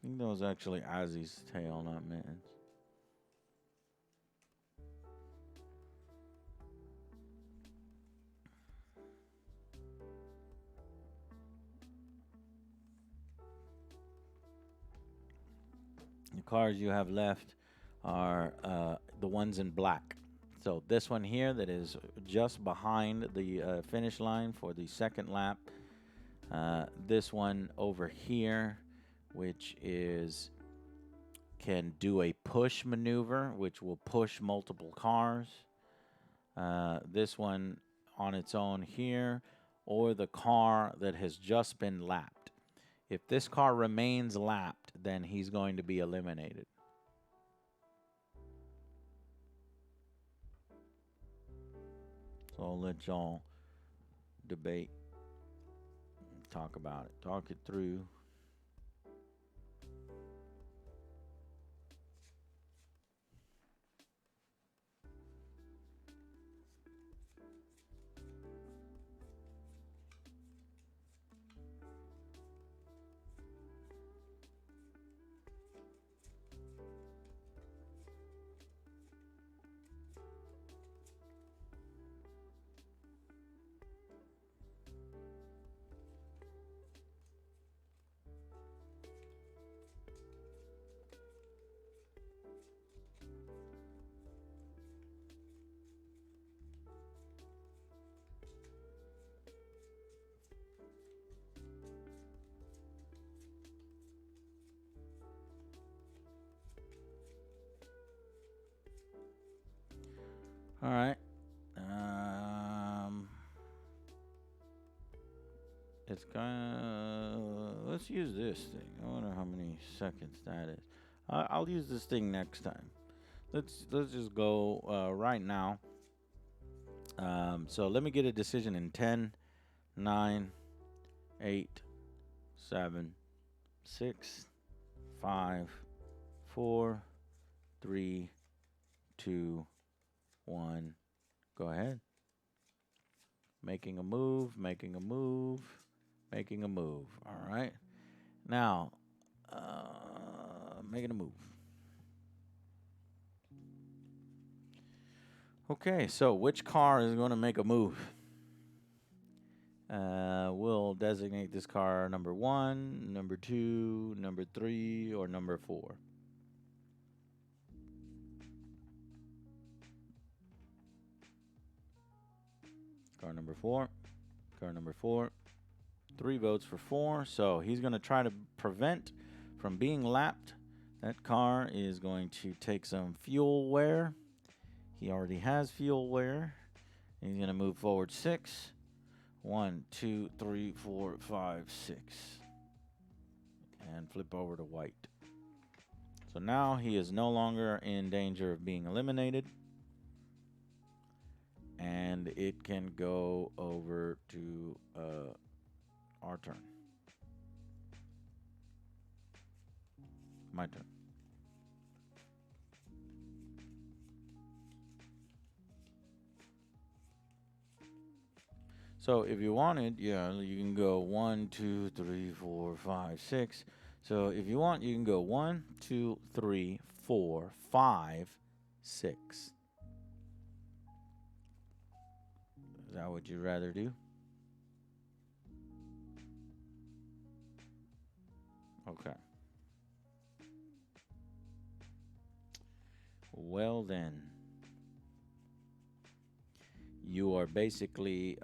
I think that was actually Ozzy's tail, not Mittens. The cars you have left are the ones in black. So this one here that is just behind the finish line for the second lap This one over here, which is can do a push maneuver, which will push multiple cars. This one on its own here, or the car that has just been lapped. If this car remains lapped, then he's going to be eliminated. So I'll let y'all debate, talk about it, talk it through. All right. It's gonna. Let's use this thing. I wonder how many seconds that is. I'll use this thing next time. Let's just go right now. So let me get a decision in 10, 9, 8, 7, 6, 5, 4, 3, 2, 1. Go ahead. Making a move, making a move, making a move. All right. Now, making a move. Okay, so which car is going to make a move? We'll designate this car number 1, number 2, number 3, or number 4. Car number 4. Car number 4. 3 votes for 4. So he's going to try to prevent from being lapped. That car is going to take some fuel wear. He already has fuel wear. He's going to move forward 6. 1, 2, 3, 4, 5, 6. And flip over to white. So now he is no longer in danger of being eliminated. And it can go over to our turn. My turn. So if you wanted, yeah, you can go 1, 2, 3, 4, 5, 6. So if you want, you can go 1, 2, 3, 4, 5, 6. Is that what you'd rather do? Okay. Well then, you are basically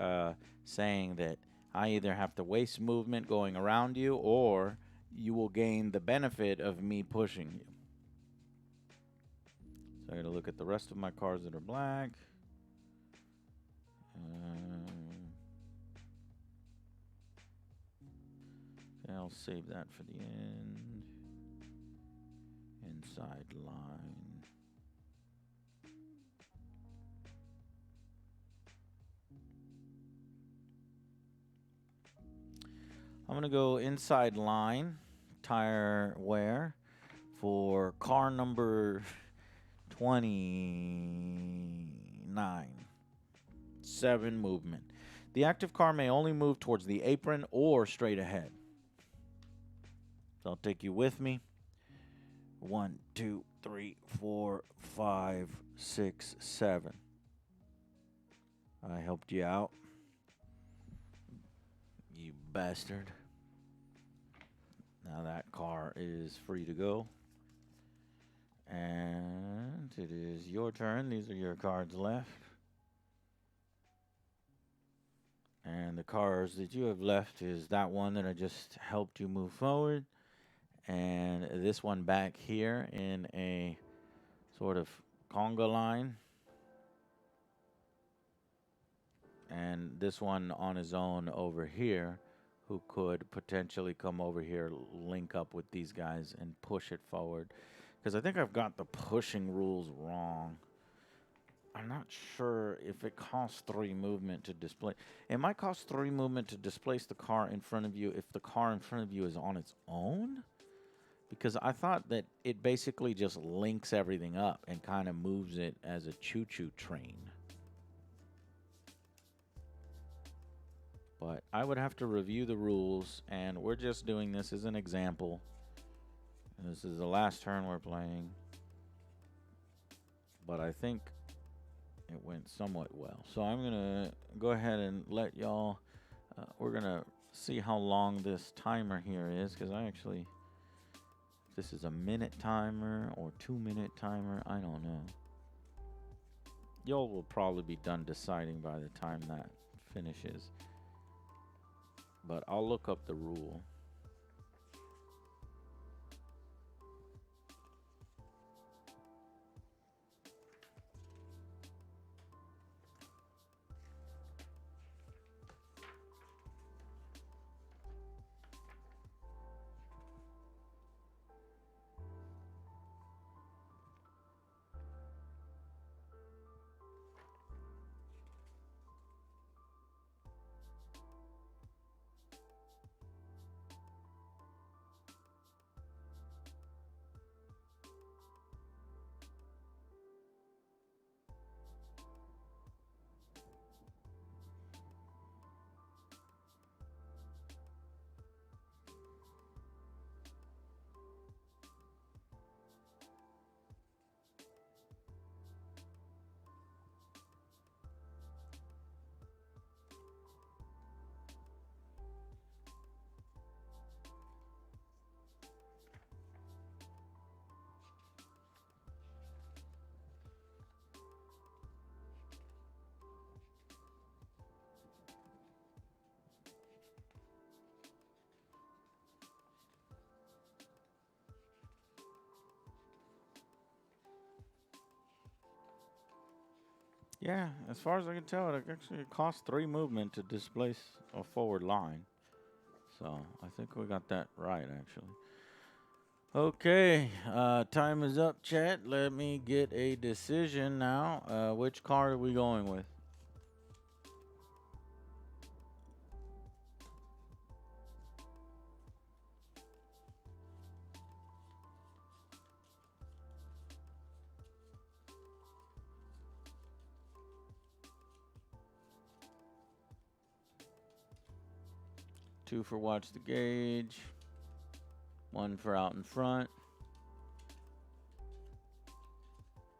saying that I either have to waste movement going around you, or you will gain the benefit of me pushing you. So I gotta look at the rest of my cars that are black. Okay, I'll save that for the end. Inside line. I'm going to go inside line, tire wear, for car number 29. 7 movement. The active car may only move towards the apron or straight ahead. So I'll take you with me. 1, 2, 3, 4, 5, 6, 7. I helped you out, you bastard. Now that car is free to go. And it is your turn. These are your cards left. And the cars that you have left is that one that I just helped you move forward, and this one back here in a sort of conga line, and this one on his own over here who could potentially come over here, link up with these guys and push it forward. Because I think I've got the pushing rules wrong. I'm not sure if it costs 3 movement to display. It might cost 3 movement to displace the car in front of you if the car in front of you is on its own. Because I thought that it basically just links everything up and kind of moves it as a choo-choo train. But I would have to review the rules, and we're just doing this as an example. And this is the last turn we're playing. But I think it went somewhat well. So I'm going to go ahead and let y'all... we're going to see how long this timer here is, because I actually... If this is a minute timer or 2-minute timer, I don't know. Y'all will probably be done deciding by the time that finishes. But I'll look up the rule. Yeah, as far as I can tell, it actually costs 3 movement to displace a forward line. So I think we got that right, actually. Okay, time is up, chat. Let me get a decision now. Which card are we going with? Two for watch the gauge. One for out in front.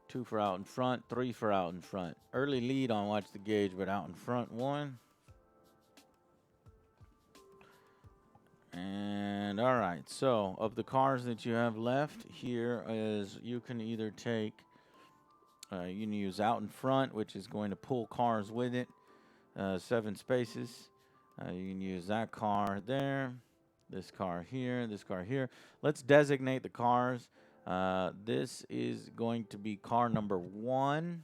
Two for out in front. Three for out in front. Early lead on watch the gauge, but out in front one. And all right, so of the cars that you have left, here is you can either take, you can use out in front, which is going to pull cars with it, 7 spaces. You can use that car there, this car here, this car here. Let's designate the cars. This is going to be car number 1,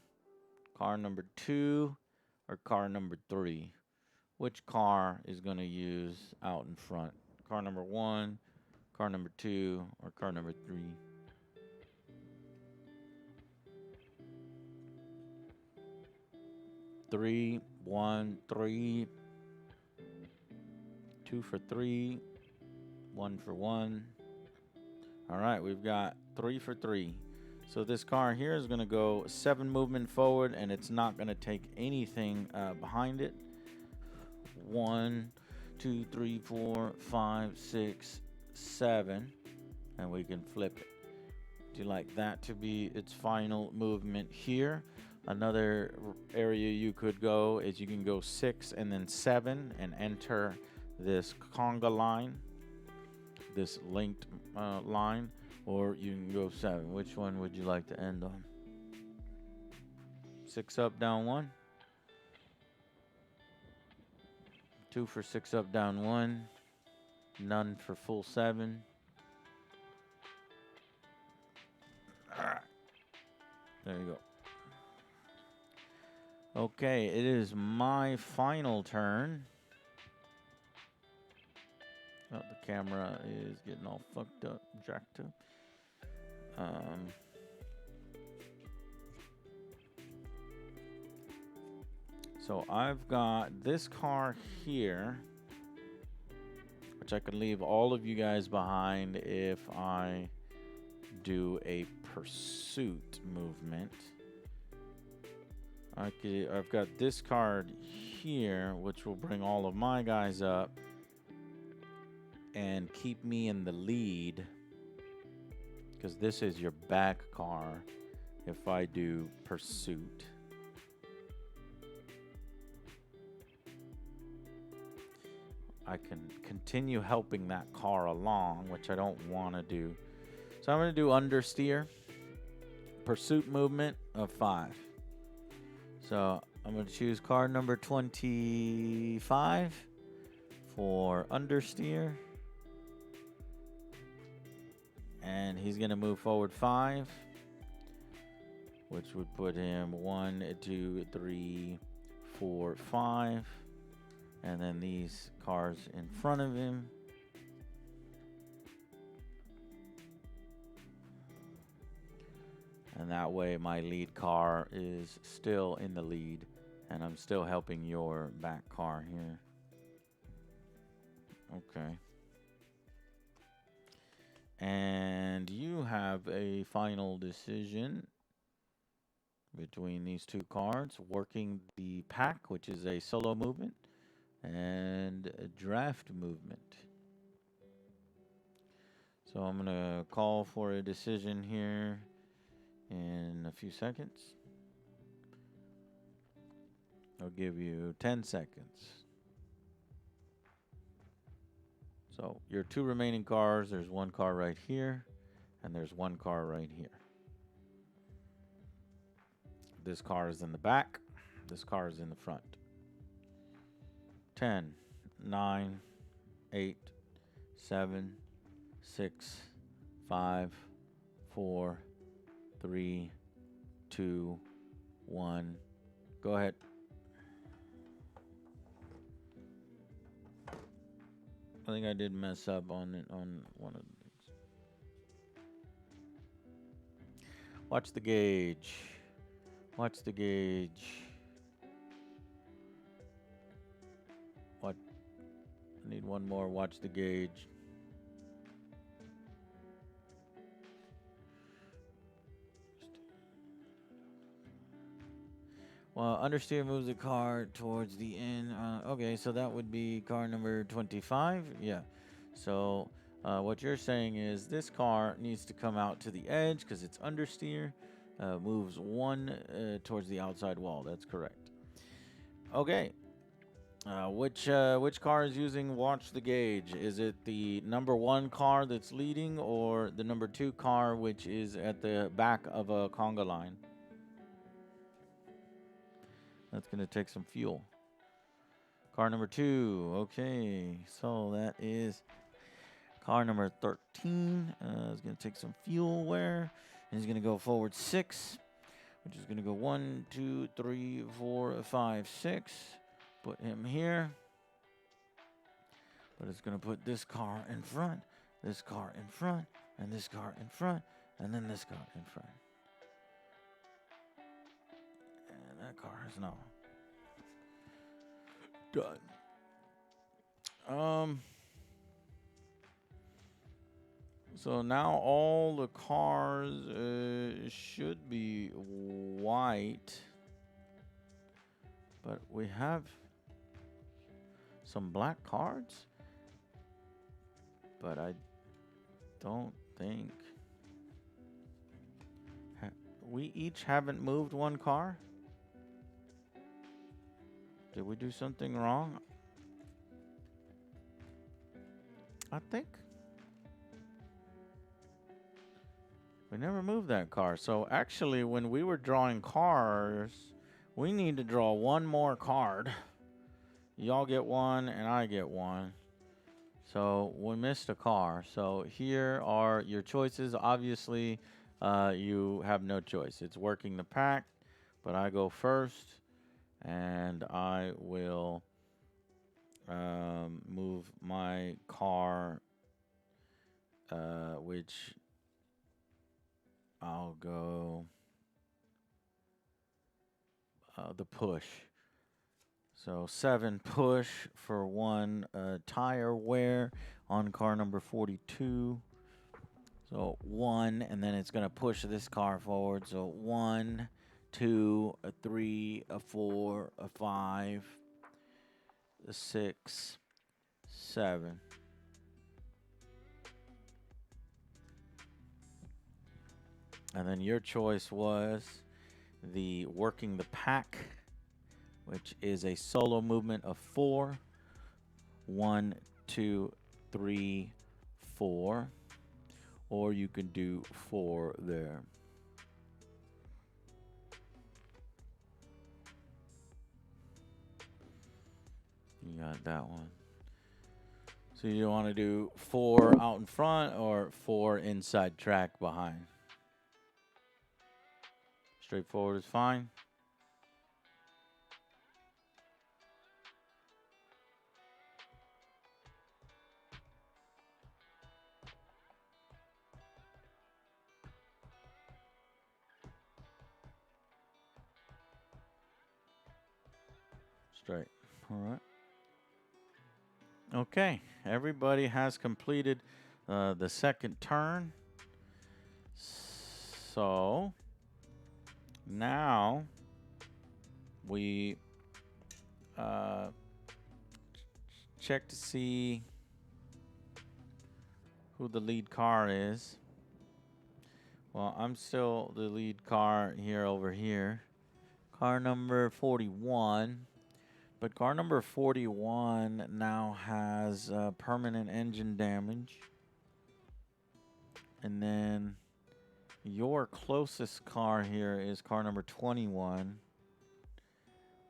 car number 2, or car number 3. Which car is going to use out in front? Car number 1, car number 2, or car number 3? Three, 1, 3. 2 for 3, 1 for 1. All right, we've got 3 for 3. So this car here is going to go 7 movement forward, and it's not going to take anything behind it. 1, 2, 3, 4, 5, 6, 7, and we can flip it. Do you like that to be its final movement here? Another area you could go is you can go 6 and then 7 and enter this conga line, this linked line, or you can go 7. Which one would you like to end on? 6 up, down 1. 2 for 6 up, down 1. None for full 7. All right. There you go. Okay, it is my final turn. Oh, the camera is getting all fucked up, jacked up. So I've got this car here, which I could leave all of you guys behind if I do a pursuit movement. I've got this card here, which will bring all of my guys up and keep me in the lead, because this is your back car if I do pursuit. I can continue helping that car along, which I don't want to do. So I'm going to do understeer, pursuit movement of 5. So I'm going to choose card number 25 for understeer. And he's going to move forward 5, which would put him 1, 2, 3, 4, 5. And then these cars in front of him. And that way my lead car is still in the lead, and I'm still helping your back car here. Okay. And you have a final decision between these two cards, working the pack, which is a solo movement, and a draft movement. So I'm going to call for a decision here in a few seconds. I'll give you 10 seconds. So your 2 remaining cars, there's 1 car right here, and there's 1 car right here. This car is in the back. This car is in the front. 10, 9, 8, 7, 6, 5, 4, 3, 2, 1. Go ahead. I think I did mess up on one of the things. Watch the gauge. Watch the gauge. What? I need one more. Watch the gauge. Well, understeer moves the car towards the end. Okay, so that would be car number 25. Yeah. So what you're saying is this car needs to come out to the edge because it's understeer. Moves 1 towards the outside wall. That's correct. Okay. Which car is using watch the gauge? Is it the number 1 car that's leading, or the number 2 car, which is at the back of a conga line? That's going to take some fuel. Car number 2. Okay, so that is car number 13. Is going to take some fuel wear. And he's going to go forward 6, which is going to go 1, 2, 3, 4, 5, 6. Put him here. But it's going to put this car in front, this car in front, and this car in front, and then this car in front. And that car is now done. So now all the cars should be white, but we have some black cards, but I don't think we each haven't moved 1 car. Did we do something wrong? I think we never moved that car. So actually, when we were drawing cars, we need to draw 1 more card Y'all get one, and I get one. So we missed a car. So here are your choices. Obviously, you have no choice. It's working the pack, but I go first, and I will move my car, which I'll go the push. So 7 push for 1 tire wear on car number 42. So 1, and then it's going to push this car forward. So 1, 2, a 3, a 4, a 5, a 6, 7. And then your choice was the working the pack, which is a solo movement of 4. 1, 2, 3, 4. Or you can do 4 there. You got that one. So you want to do 4 out in front or 4 inside track behind? Straightforward is fine. Straight. All right. Okay. Everybody has completed the second turn. So now we check to see who the lead car is. Well, I'm still the lead car here over here. Car number 41. But car number 41 now has permanent engine damage. And then your closest car here is car number 21,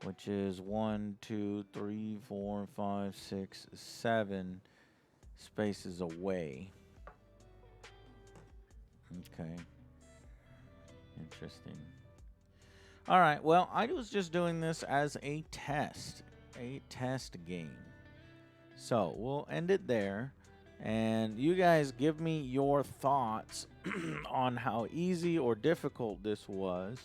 which is 1, 2, 3, 4, 5, 6, 7 spaces away. Okay. Interesting. All right. Well, I was just doing this as a test game. So we'll end it there. And you guys give me your thoughts on how easy or difficult this was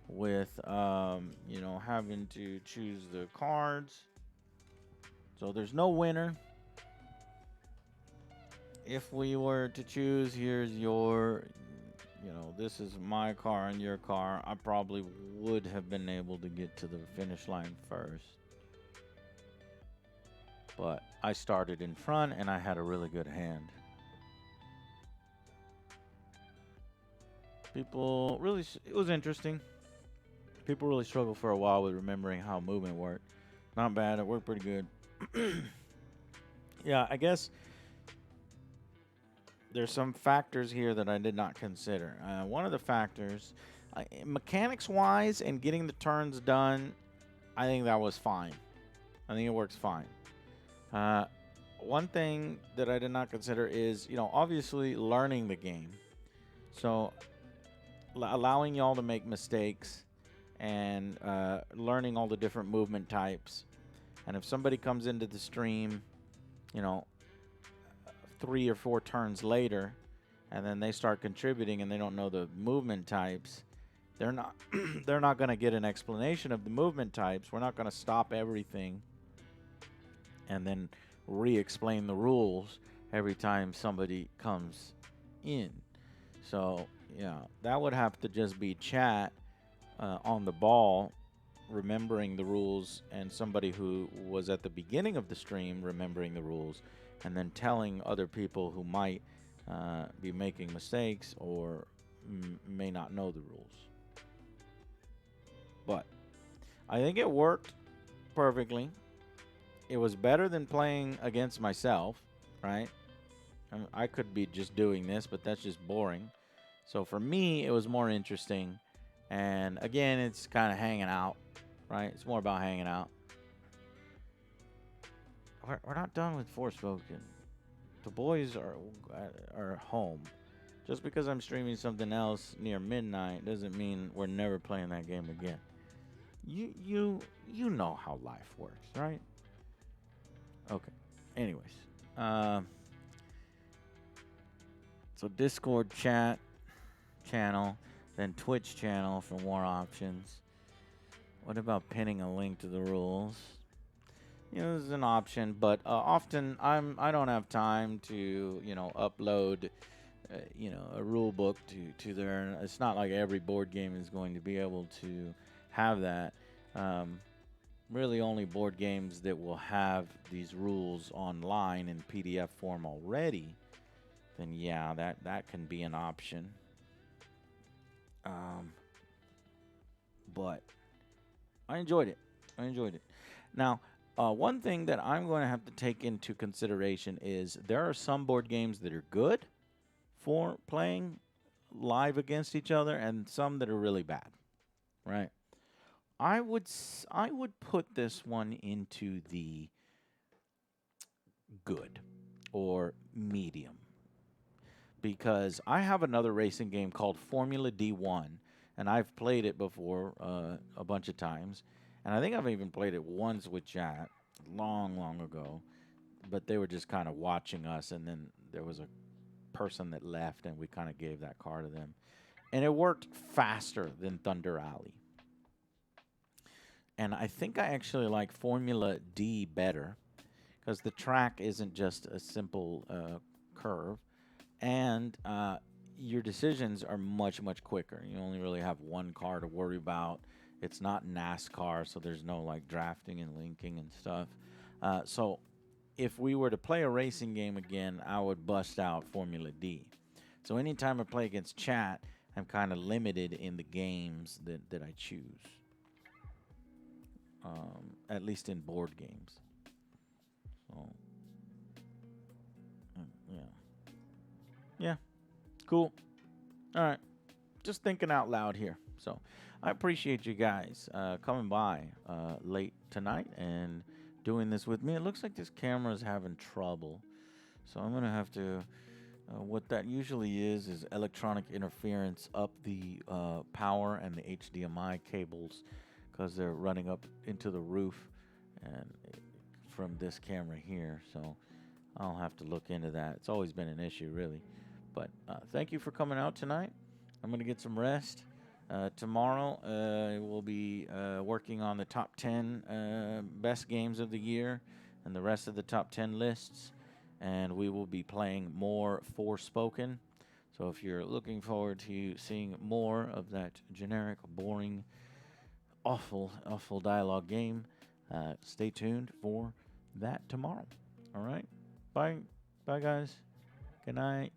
with, having to choose the cards. So there's no winner. If we were to choose, here's your, this is my car and your car, I probably would have been able to get to the finish line first. But I started in front and I had a really good hand. It was interesting. People really struggled for a while with remembering how movement worked. Not bad, it worked pretty good. Yeah, I guess there's some factors here that I did not consider. One of the factors, mechanics-wise and getting the turns done, I think that was fine. I think it works fine. One thing that I did not consider is, obviously learning the game. So allowing y'all to make mistakes and learning all the different movement types. And if somebody comes into the stream, 3 or 4 turns later, and then they start contributing and they don't know the movement types, they're not they're not going to get an explanation of the movement types. We're not going to stop everything and then re-explain the rules every time somebody comes in. So yeah, that would have to just be chat on the ball, remembering the rules, and somebody who was at the beginning of the stream remembering the rules, and then telling other people who might be making mistakes or may not know the rules. But I think it worked perfectly. It was better than playing against myself, right? I could be just doing this, but that's just boring. So for me, it was more interesting. And again, it's kind of hanging out, right? It's more about hanging out. we're not done with Forspoken. The boys are home. Just because I'm streaming something else near midnight doesn't mean we're never playing that game again. You you you know how life works, right? Okay. Anyways, um, so Discord chat channel, then Twitch channel for more options. What about pinning a link to the rules? This is an option, but often I don't have time to upload a rule book to there. It's not like every board game is going to be able to have that. Um, Really, only board games that will have these rules online in PDF form already. Then yeah, that can be an option. Um, but I enjoyed it. I enjoyed it. Now, one thing that I'm going to have to take into consideration is there are some board games that are good for playing live against each other, and some that are really bad. Right? I would put this one into the good or medium because I have another racing game called Formula D1, and I've played it before a bunch of times, and I think I've even played it once with chat long, long ago. But they were just kind of watching us, and then there was a person that left, and we kind of gave that car to them, and it worked faster than Thunder Alley. And I think I actually like Formula D better because the track isn't just a simple curve, and your decisions are much much quicker. You only really have one car to worry about. It's not NASCAR, so there's no like drafting and linking and stuff. So if we were to play a racing game again, I would bust out Formula D. So anytime I play against chat, I'm kind of limited in the games that I choose, at least in board games. So yeah, yeah, cool. All right, just thinking out loud here. So I appreciate you guys coming by late tonight and doing this with me. It looks like this camera is having trouble, so I'm gonna have to. What that usually is electronic interference up the power and the HDMI cables because they're running up into the roof and from this camera here. So I'll have to look into that. It's always been an issue, really. But thank you for coming out tonight. I'm going to get some rest. Tomorrow, we'll be working on the top 10 best games of the year and the rest of the top 10 lists. And we will be playing more Forspoken. So if you're looking forward to seeing more of that generic, boring, awful dialogue game, stay tuned for that tomorrow. All right? Bye. Bye, guys. Good night.